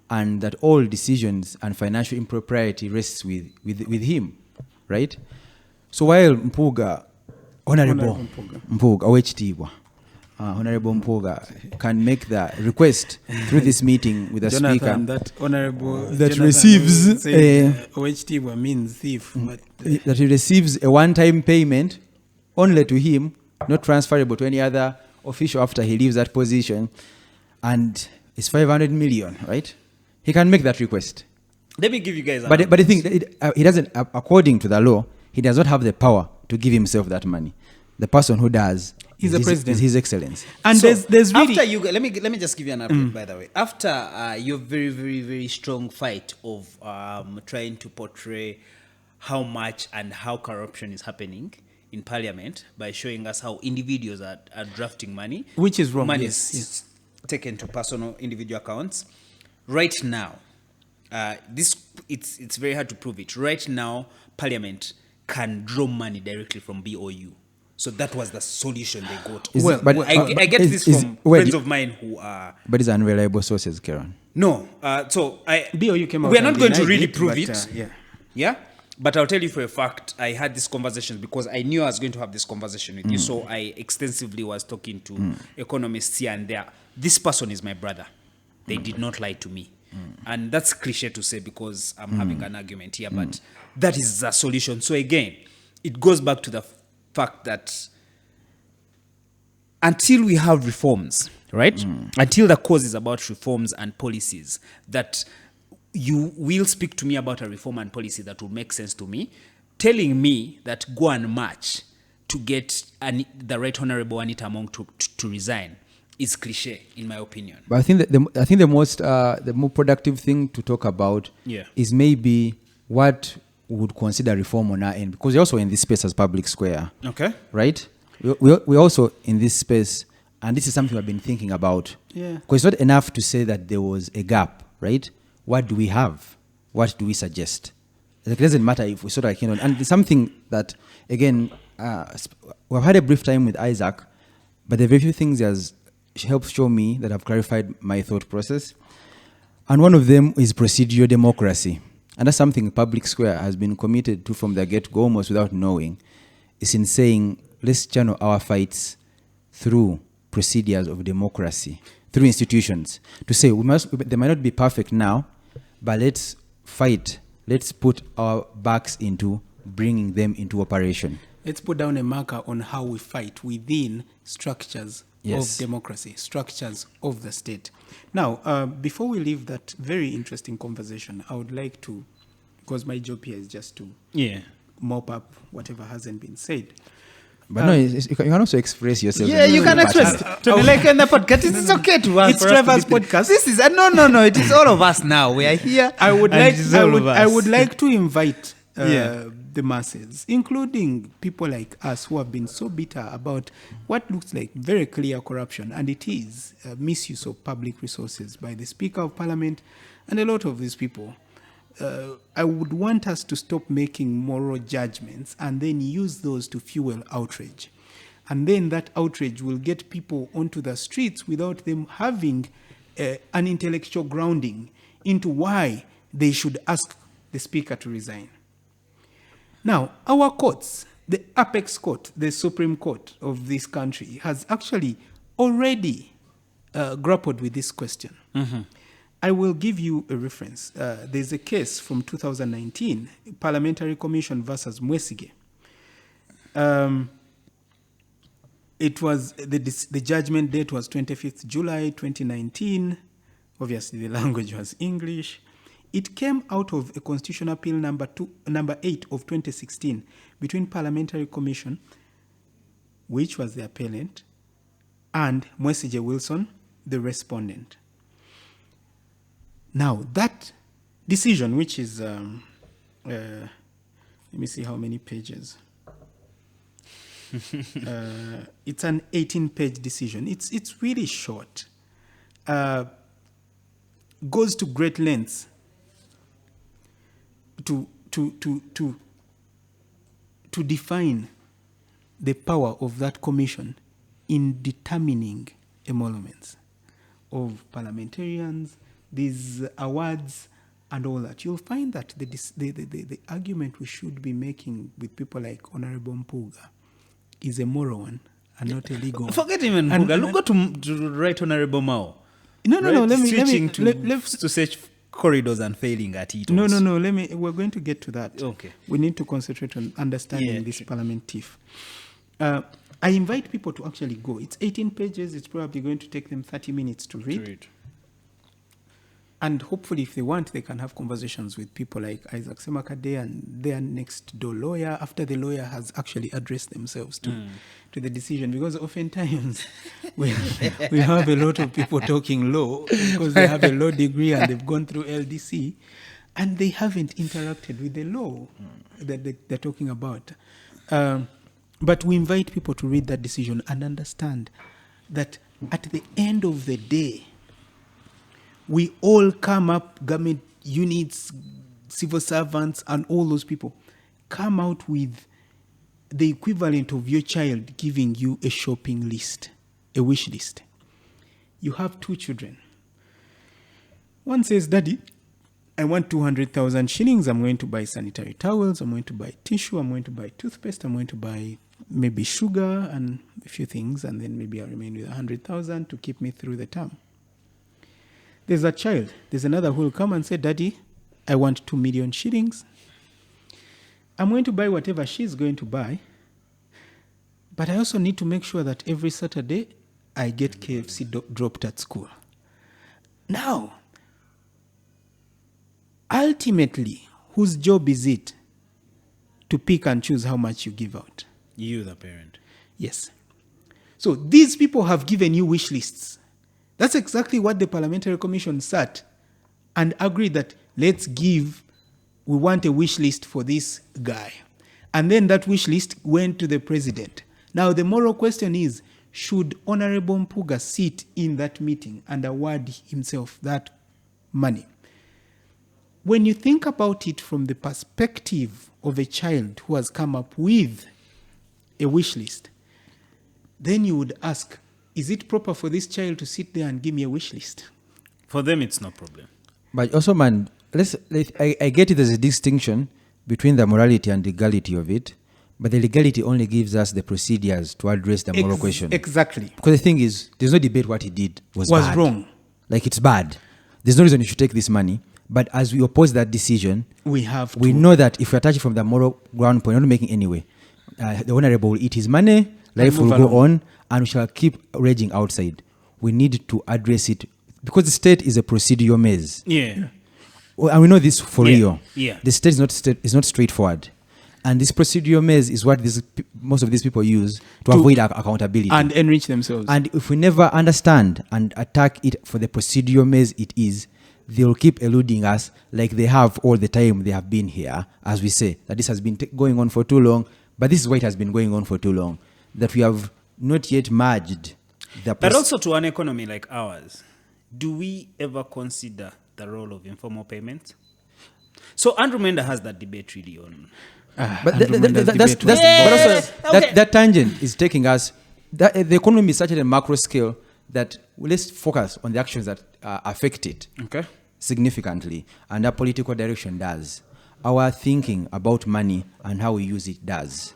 and that all decisions and financial impropriety rests with him, right? So while Honorable Mpuga, Honorable Mpuga can make the request through this meeting with the speaker that Honourable that Jonathan receives said, OHT means thief, but that he receives a one-time payment only to him, not transferable to any other official after he leaves that position, and it's 500 million, right? He can make that request. Let me give you guys. But the thing, he doesn't, according to the law, he does not have the power to give himself that money. The person who does Is the president. is His Excellency. and So, there's really after you let me just give you an update, by the way. After your very, very, very strong fight of trying to portray how much and how corruption is happening in Parliament by showing us how individuals are drafting money, Which is wrong, money yes, is taken to personal individual accounts. Right now, it's very hard to prove it. Right now, Parliament can draw money directly from BOU. So that was the solution they got. I get this from friends of mine who are. But it's unreliable sources, Karen. No, BOU came out we are and not going to denied really it, prove but, it. yeah. Yeah. But I'll tell you for a fact, I had these conversations because I knew I was going to have this conversation with you. So I extensively was talking to economists here and there. This person is my brother. They did not lie to me. And that's cliche to say because I'm having an argument here, but that is the solution. So again, it goes back to the fact that until we have reforms, right? Until the cause is about reforms and policies, that you will speak to me about a reform and policy that will make sense to me, telling me that go and march to get the Right Honourable Anita Among to resign is cliche, in my opinion. But I think that the more productive thing to talk about is maybe what we would consider reform on our end, because we're also in this space as public square. Okay. Right? We're also in this space, and this is something I've been thinking about. Yeah. Because it's not enough to say that there was a gap, right? What do we have? What do we suggest? Like, it doesn't matter if we sort of, and it's something that, again, we've had a brief time with Isaac, but the very few things he has helped show me that have clarified my thought process. And one of them is procedural democracy. And that's something Public Square has been committed to from the get-go, almost without knowing. It's in saying, let's channel our fights through procedures of democracy, through institutions. To say, they might not be perfect now, but let's fight. Let's put our backs into bringing them into operation. Let's put down a marker on how we fight within structures of democracy, structures of the state. Now, before we leave that very interesting conversation, I would like to, because my job here is just to mop up whatever hasn't been said. But no, you can also express yourself. Yeah, you can express. To be like in the podcast, it's okay to ask. It's Trevor's podcast. This is no. It is all of us now. We are here. I would like to invite the masses, including people like us who have been so bitter about what looks like very clear corruption, and it is misuse of public resources by the Speaker of Parliament and a lot of these people. I would want us to stop making moral judgments and then use those to fuel outrage. And then that outrage will get people onto the streets without them having an intellectual grounding into why they should ask the Speaker to resign. Now, our courts, the apex court, the Supreme Court of this country, has actually already grappled with this question. Mm-hmm. I will give you a reference. There's a case from 2019, Parliamentary Commission versus Mwesige. It was the judgment date was 25th July 2019. Obviously, the language was English. It came out of a constitutional appeal number 8 of 2016 between Parliamentary Commission, which was the appellant, and Mwesige Wilson, the respondent. Now, that decision, which is, let me see how many pages. It's an 18-page decision. It's really short. Goes to great lengths to define the power of that commission in determining emoluments of parliamentarians, these awards, and all that. You'll find that the argument we should be making with people like Honorable Mpuga is a moral one and not a legal one. Forget him and Mpuga. Look, go to right Honorable Mao. No. Switching to search corridors and failing at it. No. We're going to get to that. Okay. We need to concentrate on understanding this parliament tiff. I invite people to actually go. It's 18 pages. It's probably going to take them 30 minutes to read. And hopefully, if they want, they can have conversations with people like Isaac Semakade and their next door lawyer after the lawyer has actually addressed themselves to the decision. Because oftentimes we have a lot of people talking law because they have a law degree and they've gone through LDC and they haven't interacted with the law that they're talking about. But we invite people to read that decision and understand that at the end of the day, we all come up, government units, civil servants, and all those people come out with the equivalent of your child giving you a shopping list, a wish list. You have 2 children. One says, Daddy, I want 200,000 shillings. I'm going to buy sanitary towels. I'm going to buy tissue. I'm going to buy toothpaste. I'm going to buy maybe sugar and a few things. And then maybe I'll remain with 100,000 to keep me through the term. There's a child. There's another who will come and say, Daddy, I want 2 million shillings. I'm going to buy whatever she's going to buy. But I also need to make sure that every Saturday I get KFC dropped at school. Now, ultimately, whose job is it to pick and choose how much you give out? You, the parent. Yes. So these people have given you wish lists. That's exactly what the Parliamentary Commission sat and agreed that we want a wish list for this guy. And then that wish list went to the president. Now the moral question is, should Honorable Mpuga sit in that meeting and award himself that money? When you think about it from the perspective of a child who has come up with a wish list, then you would ask, is it proper for this child to sit there and give me a wish list? For them, it's no problem. But also, man, I get it. There's a distinction between the morality and legality of it, but the legality only gives us the procedures to address the moral question. Exactly. Because the thing is, there's no debate what he did was bad. Wrong. Like, it's bad. There's no reason you should take this money. But as we oppose that decision, we know that if we attach it from the moral ground point, we're not making anyway. The honorable will eat his money, life will go on, and we shall keep raging outside. We need to address it because the state is a procedural maze. Yeah. Well, and we know this for real. Yeah. The state is not straightforward. And this procedural maze is what most of these people use to avoid accountability. And enrich themselves. And if we never understand and attack it for the procedural maze it is, they'll keep eluding us like they have all the time they have been here, as we say, that this has been going on for too long. But this is why it has been going on for too long, that we have not yet merged the But also to an economy like ours, do we ever consider the role of informal payments? So Andrew Menda has that debate really on. But that tangent is taking us. The economy is such at a macro scale that let's focus on the actions that affect it significantly, and our political direction does. Our thinking about money and how we use it does.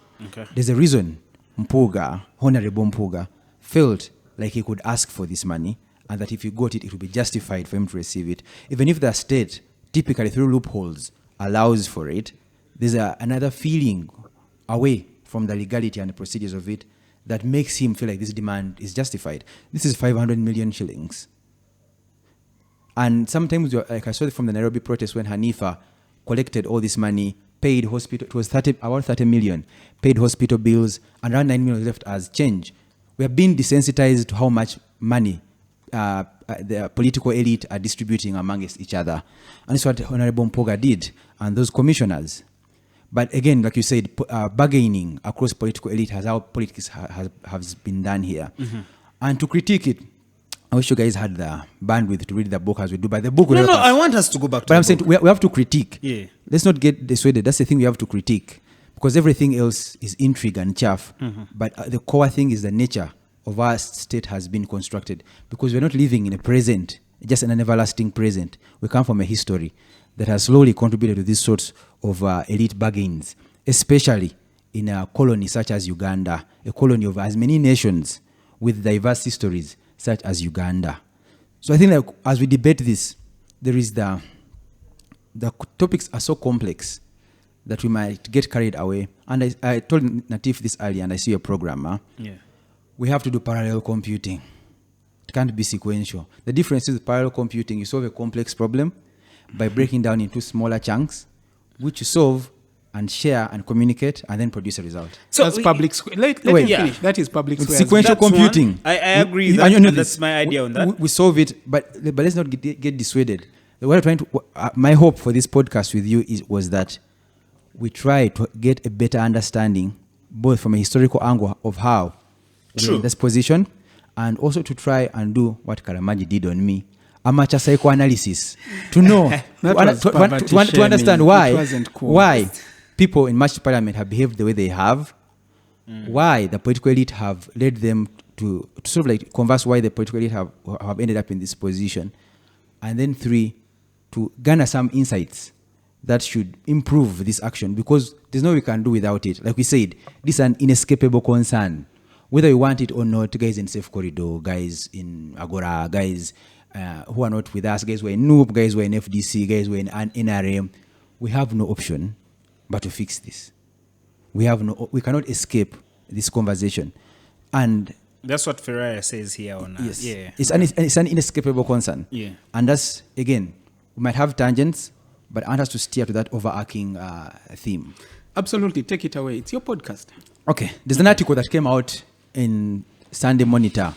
There's a reason Honorable Mpuga, felt like he could ask for this money, and that if he got it, it would be justified for him to receive it. Even if the state, typically through loopholes, allows for it, there's another feeling away from the legality and the procedures of it that makes him feel like this demand is justified. This is 500 million shillings. And sometimes, like I saw it from the Nairobi protest when Hanifa collected all this money, paid hospital, it was about 30 million, paid hospital bills, and around 9 million left as change. We have been desensitized to how much money the political elite are distributing amongst each other. And that's what Honorable Mpoga did, and those commissioners. But again, like you said, bargaining across political elite has how politics has been done here. Mm-hmm. And to critique it, I wish you guys had the bandwidth to read the book as we do. But the book... No, I want us to go back to But I'm saying we have to critique. Yeah. Let's not get dissuaded. That's the thing we have to critique. Because everything else is intrigue and chaff. Mm-hmm. But the core thing is the nature of our state has been constructed. Because we're not living in a present, just an everlasting present. We come from a history that has slowly contributed to these sorts of elite bargains, especially in a colony such as Uganda, a colony of as many nations with diverse histories such as Uganda. So I think that as we debate this, there is the topics are so complex that we might get carried away. And I told Natif this earlier, and I see your program. Yeah. We have to do parallel computing. It can't be sequential. The difference is with parallel computing, you solve a complex problem by breaking down into smaller chunks, which you solve and share and communicate and then produce a result. So that's public square. Let me finish. That is public square. Sequential computing. I agree. That's my idea on that. We solve it, but let's not get dissuaded. What I'm trying to, my hope for this podcast with you was that we try to get a better understanding, both from a historical angle of how we're in this position, and also to try and do what Karamaji did on me, amateur psychoanalysis, to know, to understand why people in much parliament have behaved the way they have, why the political elite have led them to sort of like converse why the political elite have ended up in this position. And then 3, to garner some insights that should improve this action, because there's no way we can do without it. Like we said, this is an inescapable concern. Whether you want it or not, guys in Safe Corridor, guys in Agora, guys who are not with us, guys who are in NOOP, guys who are in FDC, guys who are in NRM, we have no option but to fix this. We cannot escape this conversation. And that's what Freire says here on yes. Yeah. It's an inescapable concern. Yeah. And that's, again, we might have tangents, but I want us to steer to that overarching theme. Absolutely. Take it away. It's your podcast. Okay. There's an article that came out in Sunday Monitor.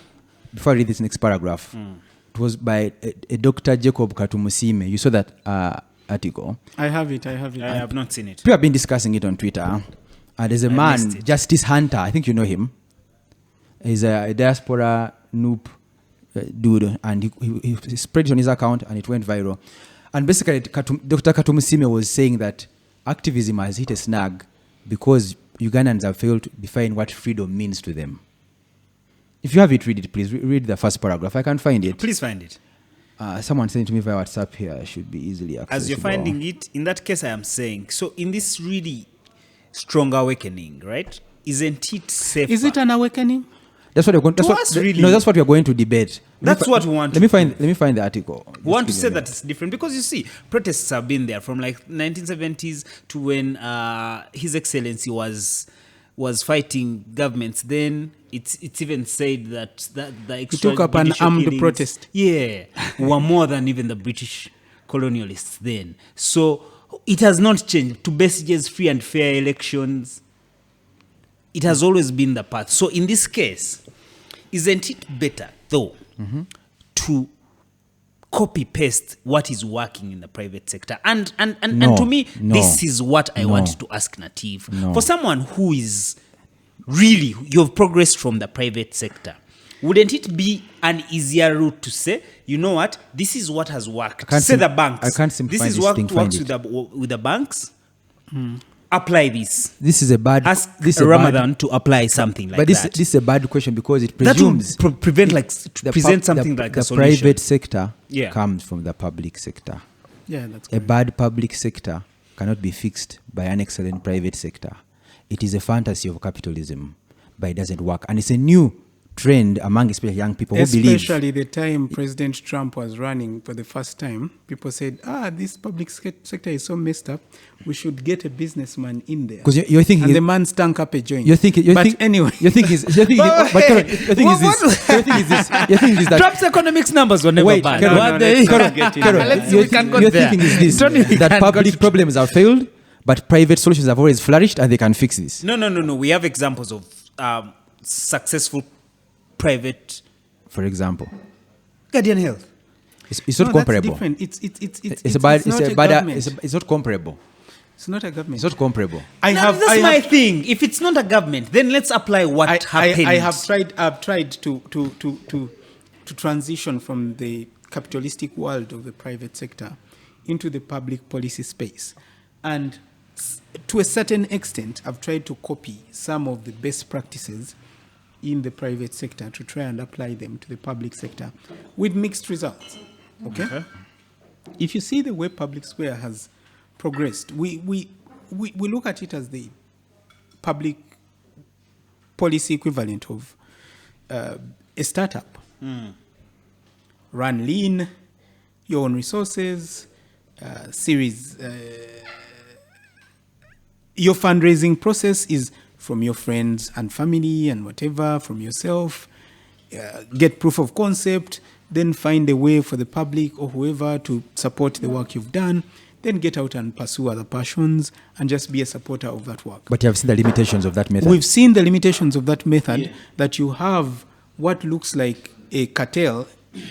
Before I read this next paragraph, it was by a Dr. Jacob Katumusiime. You saw that article. I have it. I have not seen it. People have been discussing it on Twitter. There's a man, Justice Hunter. I think you know him. He's a diaspora noob dude, and he spread it on his account, and it went viral. And basically, Dr. Katumusiime was saying that activism has hit a snag because Ugandans have failed to define what freedom means to them. If you have it, read it, please. Read the first paragraph. I can't find it. Please find it. Someone sent it to me via WhatsApp here. It should be easily accessible. As you're finding it, in that case, I am saying, so in this really strong awakening, right? Isn't it safer? Is it an awakening? That's what we're going. That's what we are going to debate. That's what we want. Let me find the article. We want to say that it's different because you see, protests have been there from like 1970s to when His Excellency was fighting governments. Then it's even said that the he took up an armed protest. Yeah, were more than even the British colonialists then. So it has not changed. To Bessege's free and fair elections, it has always been the path. So in this case, isn't it better though to copy paste what is working in the private sector? And to me, this is what I want to ask Natif. For someone who is really, you've progressed from the private sector, wouldn't it be an easier route to say, you know what, this is what has worked? Say the banks. I can't simplify this is what works with the banks. Apply this. This is a bad. Ask Ramadan to apply something like that. But this is a bad question because it presumes that will present something like a solution. The private sector comes from the public sector. Yeah, that's correct. A bad public sector cannot be fixed by an excellent private sector. It is a fantasy of capitalism, but it doesn't work. And it's a new trend among especially young people who believe. Especially the time President Trump was running for the first time, people said, this public sector is so messed up, we should get a businessman in there. Because you're thinking, and the man stank up a joint. Anyway, your thing is this. Trump's economics numbers were never bad. Your thinking is this: that public problems are failed, but private solutions have always flourished, and they can fix this. No. We have examples of successful private, for example, Guardian Health. It's not comparable. That's different. It's not comparable. It's not a government. It's not comparable. That's my thing. If it's not a government, then let's apply what happened. I've tried to transition from the capitalistic world of the private sector into the public policy space, and to a certain extent, I've tried to copy some of the best practices in the private sector to try and apply them to the public sector with mixed results. Okay? If you see the way public square has progressed, we look at it as the public policy equivalent of a startup. Run lean, your own resources, your fundraising process is from your friends and family and whatever, from yourself. Get proof of concept, then find a way for the public or whoever to support the work you've done, then get out and pursue other passions and just be a supporter of that work. But you have seen the limitations of that method. We've seen the limitations of that method, that you have what looks like a cartel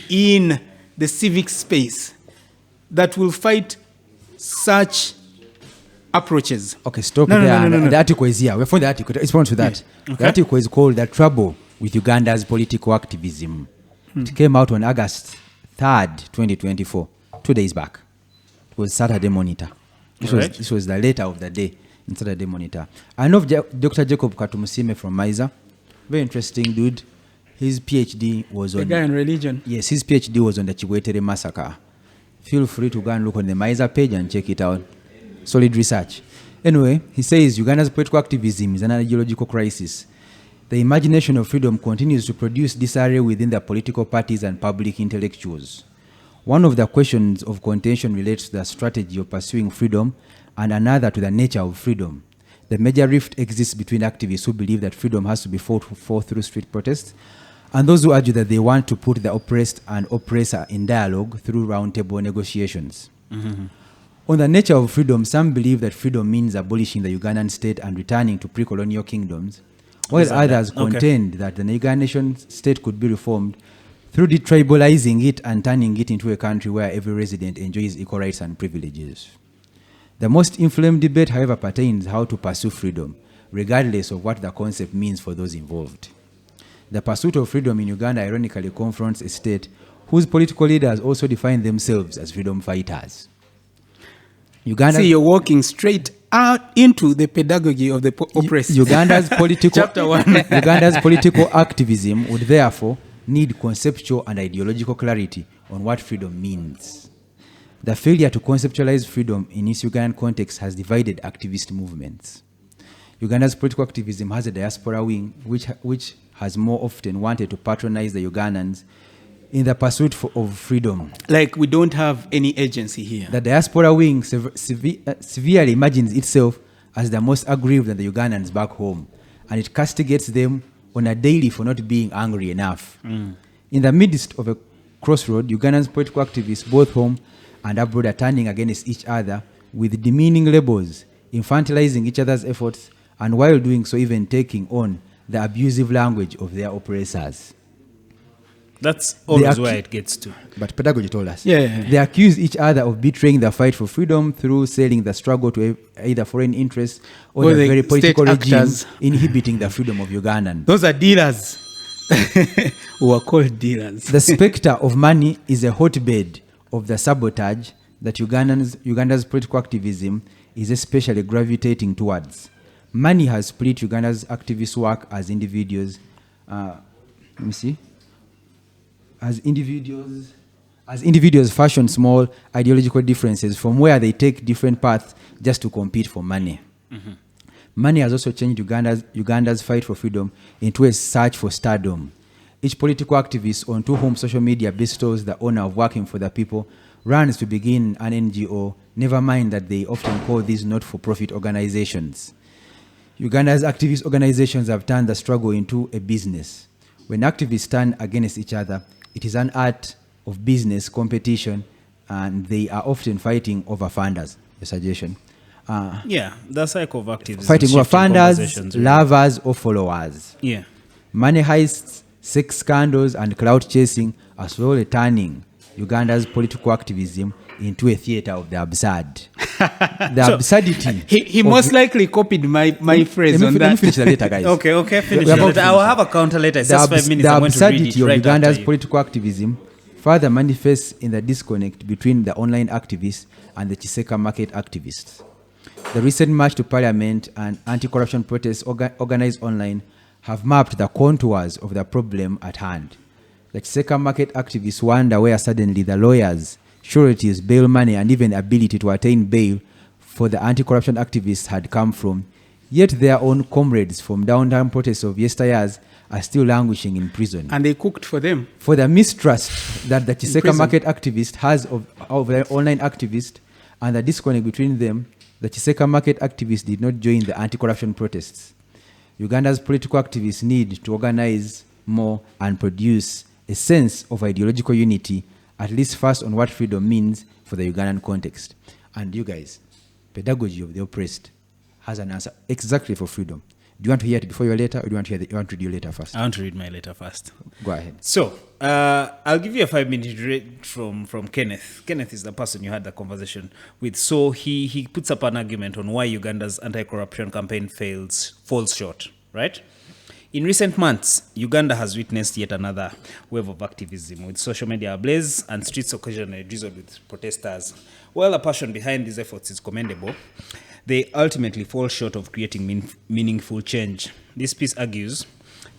in the civic space that will fight such approaches. Okay, stop there. The article is here. We found the article. Respond to that. Yeah. Okay. The article is called "The Trouble with Uganda's Political Activism." It came out on August 3rd, 2024, 2 days back. It was Saturday Monitor. This was the letter of the day in Saturday Monitor. I know Dr. Jacob Katumusiime from MISA. Very interesting dude. His PhD was on... The guy in religion. Yes, his PhD was on the Chibwetere massacre. Feel free to go and look on the MISA page and check it out. Solid research. Anyway, he says Uganda's political activism is an ideological crisis. The imagination of freedom continues to produce disarray within the political parties and public intellectuals. One of the questions of contention relates to the strategy of pursuing freedom, and another to the nature of freedom. The major rift exists between activists who believe that freedom has to be fought for through street protests, and those who argue that they want to put the oppressed and oppressor in dialogue through roundtable negotiations. Mm-hmm. On the nature of freedom, some believe that freedom means abolishing the Ugandan state and returning to pre-colonial kingdoms, while others contend that the Ugandan state could be reformed through detribalizing it and turning it into a country where every resident enjoys equal rights and privileges. The most inflamed debate, however, pertains how to pursue freedom, regardless of what the concept means for those involved. The pursuit of freedom in Uganda ironically confronts a state whose political leaders also define themselves as freedom fighters. See, you're walking straight out into the pedagogy of the oppressed. Uganda's political Chapter 1. Uganda's political activism would therefore need conceptual and ideological clarity on what freedom means. The failure to conceptualize freedom in its Ugandan context has divided activist movements. Uganda's political activism has a diaspora wing which has more often wanted to patronize the Ugandans in the pursuit of freedom. Like we don't have any agency here. The diaspora wing severely imagines itself as the most aggrieved than the Ugandans back home, and it castigates them on a daily for not being angry enough. In the midst of a crossroad, Ugandan's political activists, both home and abroad, are turning against each other with demeaning labels, infantilizing each other's efforts, and while doing so, even taking on the abusive language of their oppressors. That's always where it gets to. But Pedagogy told us. Yeah. They accuse each other of betraying the fight for freedom through selling the struggle to either foreign interests or the very political regime inhibiting the freedom of Ugandans. Those are dealers who are called dealers. The specter of money is a hotbed of the sabotage that Uganda's political activism is especially gravitating towards. Money has split Uganda's activist work as individuals. As individuals fashion small ideological differences from where they take different paths just to compete for money. Mm-hmm. Money has also changed Uganda's fight for freedom into a search for stardom. Each political activist onto whom social media bestows the honor of working for the people runs to begin an NGO, never mind that they often call these not-for-profit organizations. Uganda's activist organizations have turned the struggle into a business. When activists turn against each other, it is an art of business competition, and they are often fighting over funders. A suggestion. The cycle of activism. Fighting over funders, lovers, or followers. Yeah. Money heists, sex scandals, and clout chasing are slowly turning Uganda's political activism into a theater of the absurd. The absurdity. He most likely copied my phrase on that. Let me finish the letter, guys. Okay, finish the letter. I will have a counter later. It's just 5 minutes. The I'm going to read it absurdity of right Uganda's after you. political activism further manifests in the disconnect between the online activists and the Chiseka market activists. The recent march to parliament and anti-corruption protests organized online have mapped the contours of the problem at hand. The Chiseka market activists wonder where suddenly the lawyers, sureties, bail money, and even ability to attain bail for the anti-corruption activists had come from, yet their own comrades from downtown protests of yesteryears are still languishing in prison. And they cooked for them. For the mistrust that the Chiseka market activist has of the online activist and the disconnect between them, the Chiseka market activists did not join the anti-corruption protests. Uganda's political activists need to organize more and produce a sense of ideological unity, at least first on what freedom means for the Ugandan context. And you guys, Pedagogy of the Oppressed has an answer exactly for freedom. Do you want to hear it before your letter, or do you want to read your letter first? I want to read my letter first. Go ahead. So, I'll give you a 5-minute read from Kenneth. Kenneth is the person you had the conversation with. So he puts up an argument on why Uganda's anti-corruption campaign falls short, right? In recent months, Uganda has witnessed yet another wave of activism, with social media ablaze and streets occasionally drizzled with protesters. While the passion behind these efforts is commendable, they ultimately fall short of creating meaningful change. This piece argues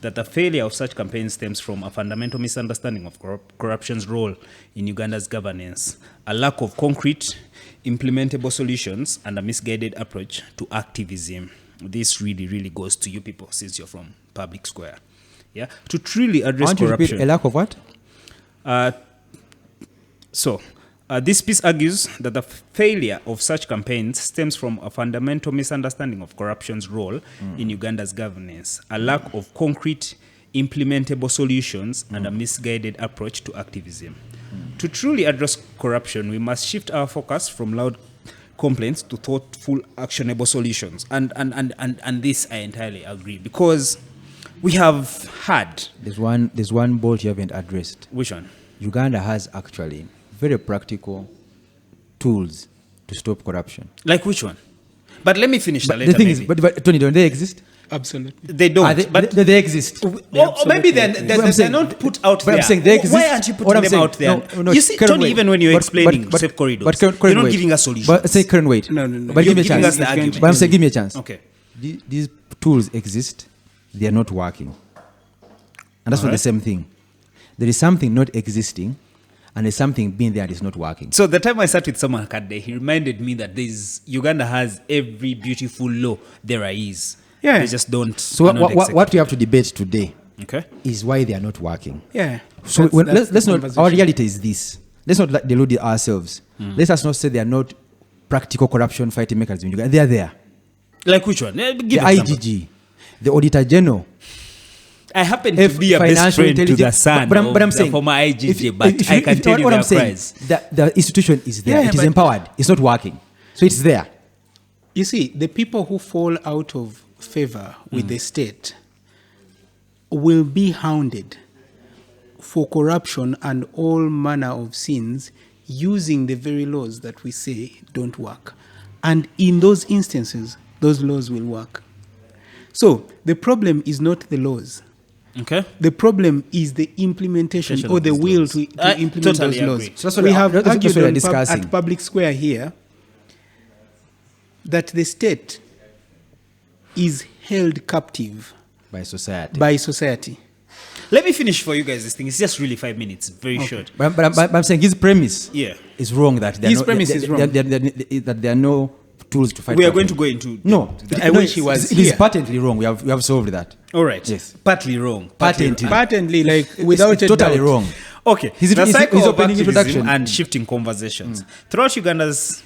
that the failure of such campaigns stems from a fundamental misunderstanding of corruption's role in Uganda's governance, a lack of concrete, implementable solutions, and a misguided approach to activism. This really, really goes to you people, since you're from Public Square. Yeah, to truly address corruption. A lack of what? This piece argues that the failure of such campaigns stems from a fundamental misunderstanding of corruption's role in Uganda's governance, a lack of concrete, implementable solutions, and a misguided approach to activism. To truly address corruption, we must shift our focus from loud complaints to thoughtful, actionable solutions. And this I entirely agree, because we have had... There's one bolt you haven't addressed. Which one? Uganda has actually very practical tools to stop corruption. Like which one? But let me finish the letter. The thing is, but Tony, don't they exist? Absolutely. They don't. They exist. Or maybe they're not put out there. I'm saying they exist. Why aren't you putting them out there? No, you see, Tony, even when you're explaining safe corridors, you're not giving us solutions. But say current weight. No. But give me a giving us chance. the argument. But I'm saying give me a chance. Okay. These tools exist. They are not working. And that's not the same thing. There is something not existing, and there's something being there and it's not working. So the time I sat with someone Kade, he reminded me that Uganda has every beautiful law there is. Yeah. They just don't. So what we have to debate today, okay, is why they are not working. Yeah. So let's not. Our reality is this. Let's not delude ourselves. Let us not say they are not practical corruption fighting mechanisms in Uganda. They are there. Like which one? Give the example. IGG, the Auditor General. I happen to be a best friend to the son but I'm of saying, the former IGG, but I can tell you what their I'm saying, cries. the institution is there. Yeah, it is but- empowered. It's not working. So it's there. You see, the people who fall out of favor with the state will be hounded for corruption and all manner of sins using the very laws that we say don't work. And in those instances, those laws will work. So the problem is not the laws. Okay. The problem is the implementation or the will to implement totally those laws. agree. So that's what We we- have that's what argued we're on discussing. at Public Square here that the state is held captive By society. by society. Let me finish for you guys this thing. It's just really 5 minutes. Very short. But I'm saying his premise Yeah. is wrong. That there are His no- premise there- is there- wrong. that there are no tools to fight We are corruption. going to go into... No, I wish he was it is here. patently wrong. We have solved that. All right. Yes. Partly wrong. Patently, like without it's a totally doubt. wrong. Okay. His The cycle of opening activism introduction and shifting conversations. Throughout Uganda's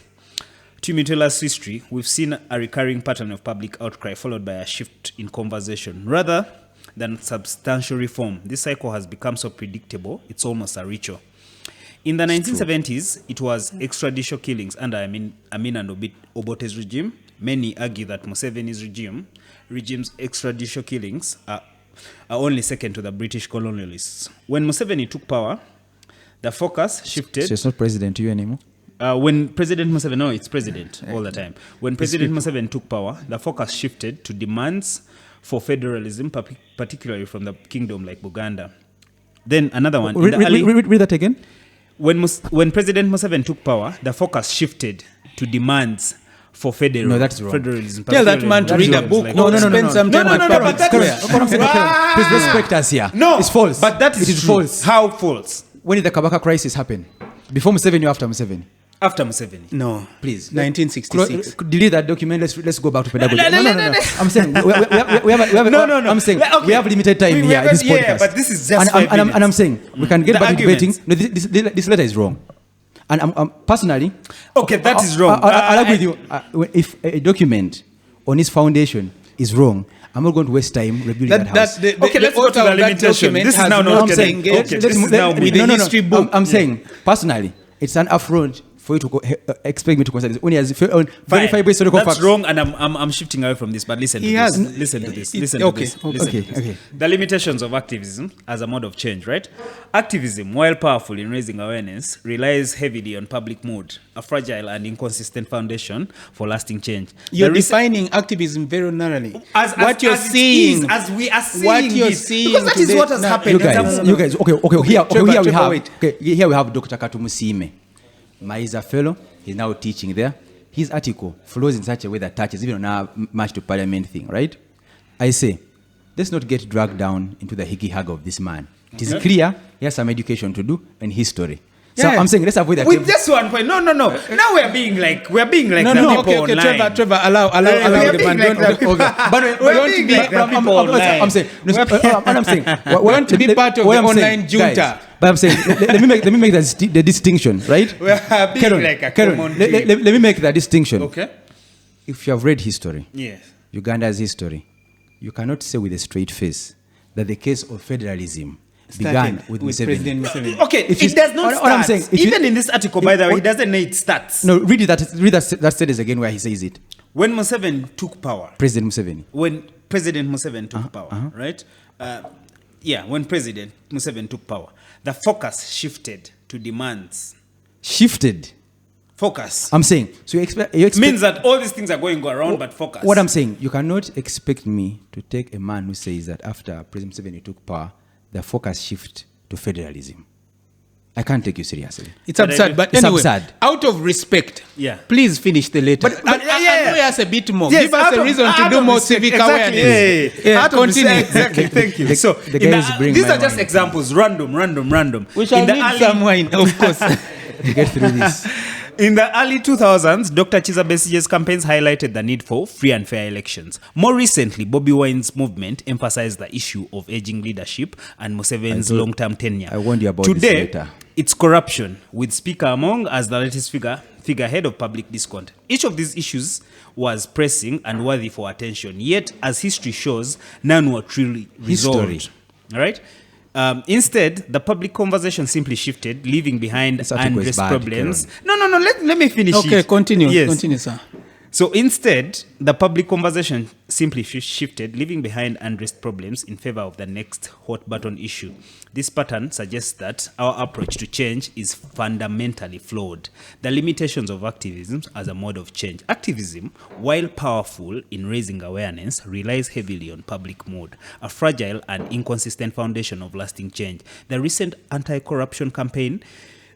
tumultuous history, we've seen a recurring pattern of public outcry followed by a shift in conversation. Rather than substantial reform, this cycle has become so predictable, it's almost a ritual. In the 1970s, it was extrajudicial killings under Amin and Obote's regime. Many argue that Museveni's regime's extrajudicial killings are only second to the British colonialists. When Museveni took power, the focus shifted. So it's not president to you anymore? When President Museveni, no, it's president all the time. When President Museveni took power, the focus shifted to demands for federalism, particularly from the kingdom like Uganda. Then another one. Read that again. When President Museveni took power, the focus shifted to demands for federalism. No, that's wrong. Federalism. Tell that man to read a book or spend some time at public square. Please respect us here. No, it's false. But that is it is true. false. How false? When did the Kabaka crisis happen? Before Museveni or after Museveni? After Museveni. No, Please. 1966. Delete that document. Let's go back to pedagogy. No. I'm saying we have No. I'm saying Okay. we have limited time We here have- in this podcast. yeah, but this is just 5 and minutes. I'm saying we can get The back to debating. arguments. No, this letter is wrong. And I'm personally, Okay, that is wrong. I'll agree with you. If a document on its foundation is wrong, I'm not going to waste time reviewing that house. Okay, let's go to the limitation. This is now not getting Okay, this is now with the history book. I'm saying personally, it's an affront for you to expect me to consider this only as verifiable historical That's facts. wrong, and I'm shifting away from this. But listen to this. Listen to this. Listen to this. Listen to this. Okay. The limitations of activism as a mode of change, right? Activism, while powerful in raising awareness, relies heavily on public mood, a fragile and inconsistent foundation for lasting change. You're The defining activism very narrowly. as you're as it seeing, is, as we are seeing what you're it. seeing Because that is today- what has No, happened. You guys. Trevor, Here we have Dr. Katumusiime. He's a fellow. He's now teaching there. His article flows in such a way that touches even on our March to Parliament thing, right? I say, let's not get dragged down into the higgy-hag of this man. It is clear he has some education to do and history. So Yeah. I'm saying let's avoid that. With just one point. No. Now we are being like No, the people okay, online. Trevor, allow we are the being man. like Don't- the- okay. But We're being like the people online. I'm saying, Want to be part of the online junta. guys, but I'm saying, let me make the distinction, right? We are being Karen, like a Karen, common let me make that distinction. Okay. If you have read history, Yes. Uganda's history, you cannot say with a straight face that the case of federalism began Started with President Museveni. Museveni. Okay, If you- it does not what start. I'm saying, if Even you- in this article, by the way, it doesn't know it starts. No, read that sentence again where he says it. When Museveni took power, President Museveni. when President Museveni took power, right? When President Museveni took power, the focus shifted to demands. Shifted. Focus I'm saying, so you expect means that all these things are going around, but focus. What I'm saying, you cannot expect me to take a man who says that after President Museveni took power, the focus shift to federalism. I can't take you seriously. It's absurd, but It's anyway, absurd. out of respect, Yeah. please finish the letter. But- and yeah. annoy us a bit more. Yes, Give us out a of- reason out to do of more respect, civic exactly, awareness. yeah. Out of Continue. respect, exactly. Thank you. So the guy is bringing these are my just wine. examples, random. We shall In the need early- some wine, of course. To get through this. In the early 2000s, Dr. Kizza Besigye's campaigns highlighted the need for free and fair elections. More recently, Bobi Wine's movement emphasized the issue of aging leadership and Museveni's long-term tenure. I warned you about this Today, later. it's corruption, with Speaker Among as the latest figurehead of public discontent. Each of these issues was pressing and worthy for attention. Yet, as history shows, none were truly resolved. History. All right? Instead, the public conversation simply shifted, leaving behind This article is unrest bad, problems. No. Let me finish Okay, it. continue. Yes. Continue, sir. So instead, the public conversation simply shifted, leaving behind unrest problems in favor of the next hot button issue. This pattern suggests that our approach to change is fundamentally flawed. The limitations of activism as a mode of change. Activism, while powerful in raising awareness, relies heavily on public mood, a fragile and inconsistent foundation of lasting change. The recent anti-corruption campaign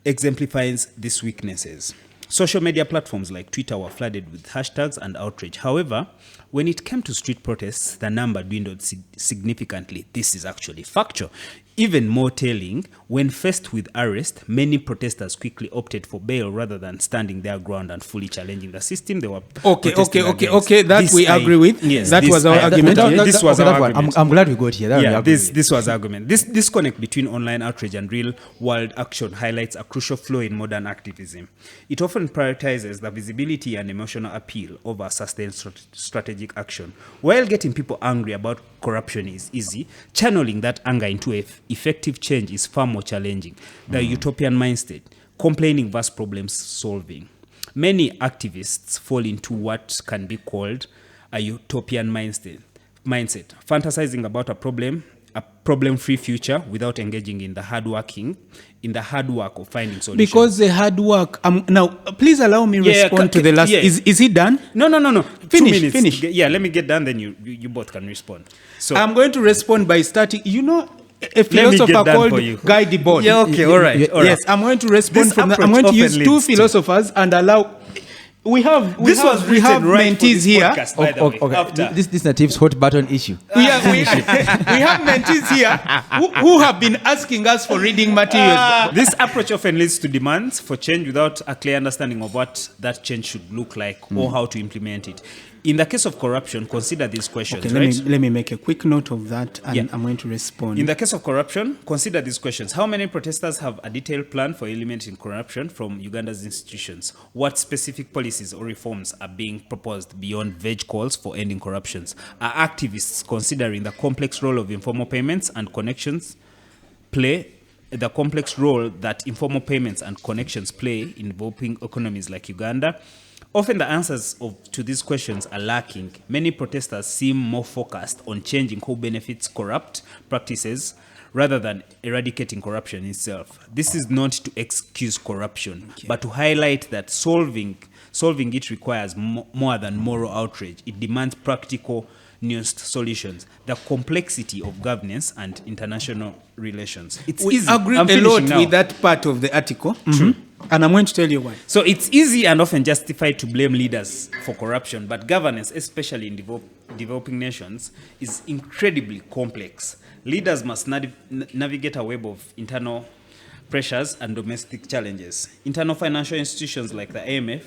exemplifies these weaknesses. Social media platforms like Twitter were flooded with hashtags and outrage. However, when it came to street protests, the number dwindled significantly. This is actually factual. Even more telling, when faced with arrest, many protesters quickly opted for bail rather than standing their ground and fully challenging the system they were protesting against. That This we agree with. Yes, that this was our I- argument. This was our argument. I'm glad we got here. That we Yeah, agree this with. was the argument. This disconnect between online outrage and real world action highlights a crucial flaw in modern activism. It often prioritizes the visibility and emotional appeal over sustained strategic action. While getting people angry about corruption is easy, channeling that anger into effective change is far more challenging. The utopian mindset, complaining versus problem solving. Many activists fall into what can be called a utopian mindset, fantasizing about a problem-free future without engaging in the hard work of finding solutions. Because the hard work. Now, please allow me respond to the last. yeah. Is it done? No. Finish. 2 minutes. Yeah, let me get done. Then you both can respond. So I'm going to respond by starting. A get philosopher done called for you. Guy Debord. Yeah, okay, all right. Yes, I'm going to respond This from that. I'm approach going to use often two leads to- philosophers and allow. We have right for mentees this here. podcast, by the way, after. This native's hot button issue. We have mentees here who have been asking us for reading materials. This approach often leads to demands for change without a clear understanding of what that change should look like or how to implement it. In the case of corruption, consider these questions, Okay, right? let me make a quick note of that, and Yeah. I'm going to respond. In the case of corruption, consider these questions. How many protesters have a detailed plan for eliminating corruption from Uganda's institutions? What specific policies or reforms are being proposed beyond vague calls for ending corruptions? Are activists considering the complex role of informal payments and connections play in developing economies like Uganda? Often the answers to these questions are lacking. Many protesters seem more focused on changing who benefits corrupt practices rather than eradicating corruption itself. This is not to excuse corruption, but to highlight that solving it requires more than moral outrage. It demands practical, nuanced solutions. The complexity of governance and international relations. It's We easy. agree I'm a lot finishing now. with that part of the article. True. And I'm going to tell you why. So it's easy and often justified to blame leaders for corruption, but governance, especially in developing nations, is incredibly complex. Leaders must navigate a web of internal pressures and domestic challenges. Internal financial institutions like the IMF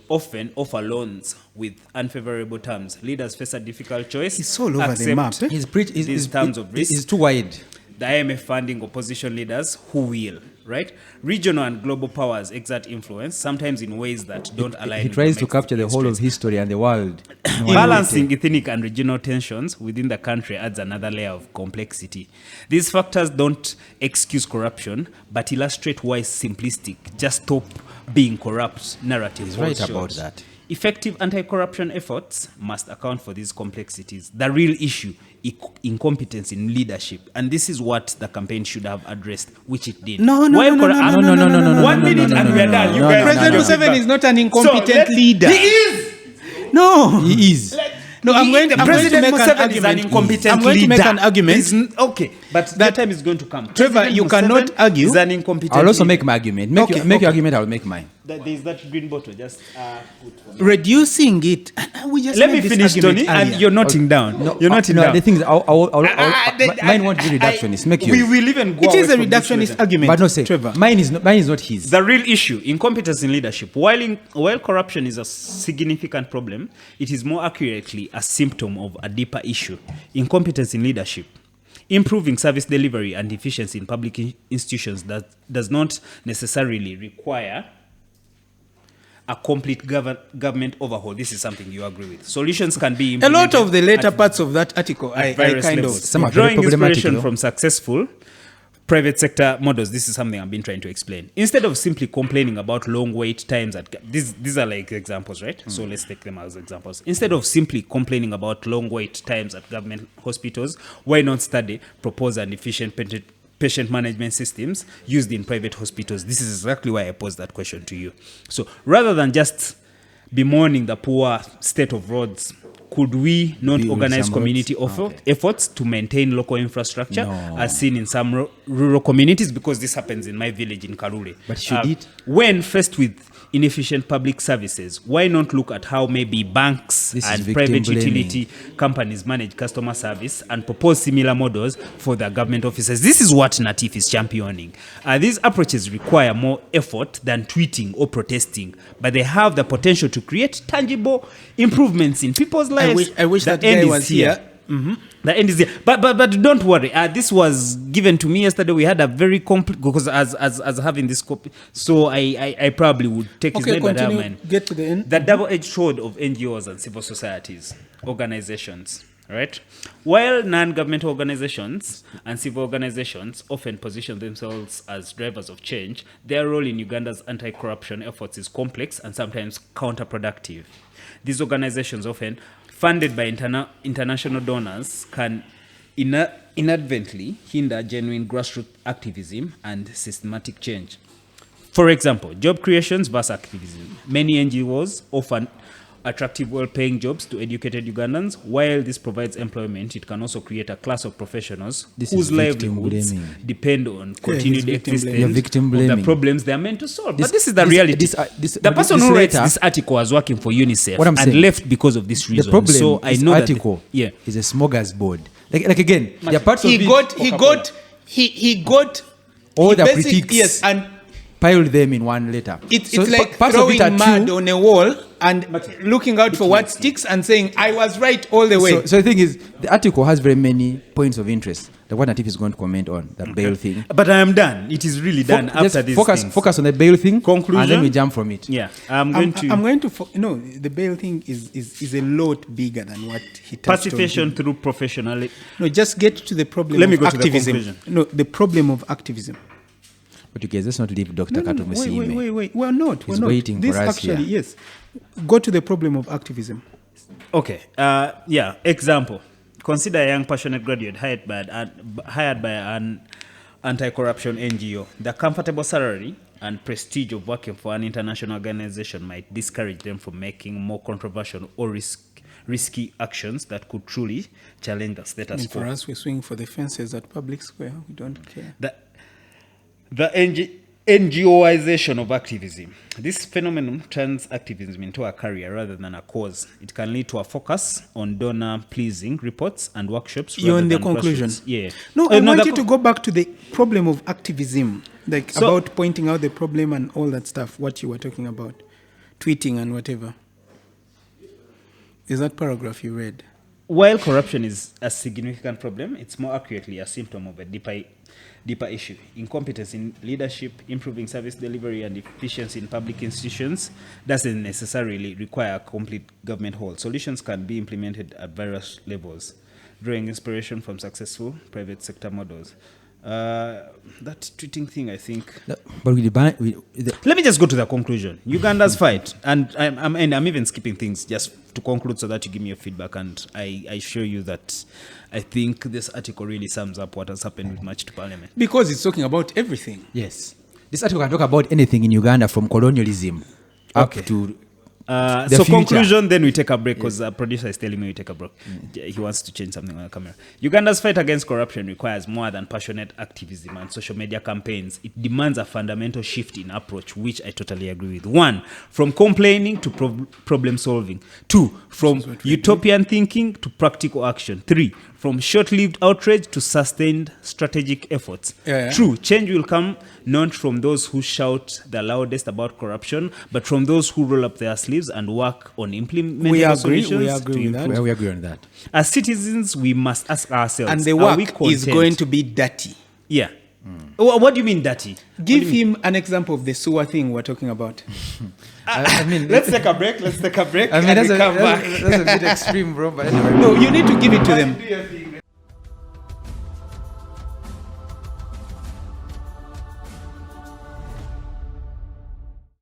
often offer loans with unfavorable terms. Leaders face a difficult choice. It's all over the map. These terms of risk. It's too wide. The IMF funding opposition leaders who will, right? Regional and global powers exert influence, sometimes in ways that don't align. He with tries to domestic capture the whole of interests. history and the world. Balancing ethnic and regional tensions within the country adds another layer of complexity. These factors don't excuse corruption, but illustrate why simplistic, just stop being corrupt narrative. He's right falls about short. that. Effective anti-corruption efforts must account for these complexities. The real issue, incompetence in leadership. And this is what the campaign should have addressed, which it did. No. 1 minute and we are done. You guys President know. Museveni is not an incompetent So, leader. He is. No. He is. No, I'm going to make President an Museveni is an argument. incompetent I'm going to make an argument. Okay, but that time is going to come. Trevor, President you cannot Museveni argue. Is an incompetent I'll also leader. make my argument. Make your argument, I'll make mine. There is that green bottle. Just put for me. Reducing it. We just Let made me this finish, argument Tony, and earlier. you're noting down. You're noting no, down. the thing is, mine won't be reductionist. Make We yours. will even go It is away a from this reductionist later. argument. But no, say, Trevor. mine is not his. The real issue, incompetence in leadership. While corruption is a significant problem, it is more accurately a symptom of a deeper issue. Incompetence in leadership. Improving service delivery and efficiency in public institutions that does not necessarily require a complete government overhaul. This is something you agree with. Solutions can be A implemented lot of the later at parts of that article, I various kind levels. of. Some are very Drawing problematic, inspiration though. from successful private sector models, this is something I've been trying to explain. Instead of simply complaining about long wait times at these are like examples, right? So let's take them as examples. Instead of simply complaining about long wait times at government hospitals, why not study, propose an efficient patient management systems used in private hospitals? This is exactly why I posed that question to you. So rather than just bemoaning the poor state of roads, could we not Build organize some community roads? efforts to maintain local infrastructure, No. as seen in some rural communities? Because this happens in my village in Karure. But should it? When faced with inefficient public services, why not look at how maybe banks This is and victim private blaming. utility companies manage customer service and propose similar models for their government offices? This is what Natif is championing. These approaches require more effort than tweeting or protesting, but they have the potential to create tangible improvements in people's lives. I wish The that end guy is was here. here. Mm-hmm. The end is here. But don't worry. This was given to me yesterday. We had a very complex, because as having this copy, so I probably would take his Okay, name, but I have continue. mine. Get to the end. The double-edged sword of NGOs and civil societies, organizations, right? While non-governmental organizations and civil organizations often position themselves as drivers of change, their role in Uganda's anti-corruption efforts is complex and sometimes counterproductive. These organizations, often funded by international donors, can inadvertently hinder genuine grassroots activism and systematic change. For example, job creations versus activism. Many NGOs offer attractive, well-paying jobs to educated Ugandans. While this provides employment, it can also create a class of professionals This whose is victim livelihoods blaming. depend on continued victim existence blaming. You're victim of the blaming. problems they are meant to solve. This- But this is the this- reality. this- The person this who writes letter- this article was working for UNICEF What I'm and saying, left because of this reason. The problem so I is know article that is a smorgasbord. Like again, there are parts of He it got all the basic- critiques Yes, and piled them in one letter. it's So like parts of throwing it are mud true. on a wall and looking out for what sticks and saying, I was right all the way. So the thing is, the article has very many points of interest. The one Natif is going to comment on, the bail thing. But I am done. It is really done Just after this. focus on the bail thing. Conclusion? And then we jump from it. Yeah, I'm going to no, the bail thing is a lot bigger than what he touched pacification on. through professional. No, just get to the problem Let me of go to the activism. conclusion. No, the problem of activism. But you guys, let's not leave Dr. Katumusiime. Wait. We're not. He's We're not. waiting This for us actually, here. yes. Go to the problem of activism. Okay. Example. Consider a young passionate graduate hired by an anti-corruption NGO. The comfortable salary and prestige of working for an international organization might discourage them from making more controversial or risky actions that could truly challenge the status quo. For us, we swing for the fences at public square. We don't care. The NGOization of activism. This phenomenon turns activism into a career rather than a cause. It can lead to a focus on donor-pleasing reports and workshops. You're rather in the than conclusion. grassroots. Yeah. No, I want you to go back to the problem of activism, like So- about pointing out the problem and all that stuff, what you were talking about, tweeting and whatever. Is that paragraph you read? While corruption is a significant problem, it's more accurately a symptom of a deeper issue. Incompetence in leadership, improving service delivery, and efficiency in public institutions doesn't necessarily require a complete government hold. Solutions can be implemented at various levels, drawing inspiration from successful private sector models. That tweeting thing, I think. But Let me just go to the conclusion. Uganda's fight, and I'm even skipping things just to conclude so that you give me your feedback, and I show you that I think this article really sums up what has happened with March to Parliament. Because it's talking about everything. yes, this article can talk about anything in Uganda from colonialism up Okay. to So future. conclusion, then we take a break because the producer is telling me we take a break. He wants to change something on the camera. Uganda's fight against corruption requires more than passionate activism and social media campaigns. It demands a fundamental shift in approach, which I totally agree with. 1, from complaining to problem solving. 2, from utopian thinking to practical action. 3, from short-lived outrage to sustained strategic efforts. Yeah. True, change will come not from those who shout the loudest about corruption, but from those who roll up their sleeves and work on implementing We agree solutions with to that. improve. Well, we agree on that. As citizens, we must ask ourselves, And the are we work is content? going to be dirty. Yeah. What do you mean dirty? Give him an example of the sewer thing we're talking about. I mean, Let's take a break. I mean, and that's we come back. a bit extreme, bro. But anyway. No, you need to give it to them.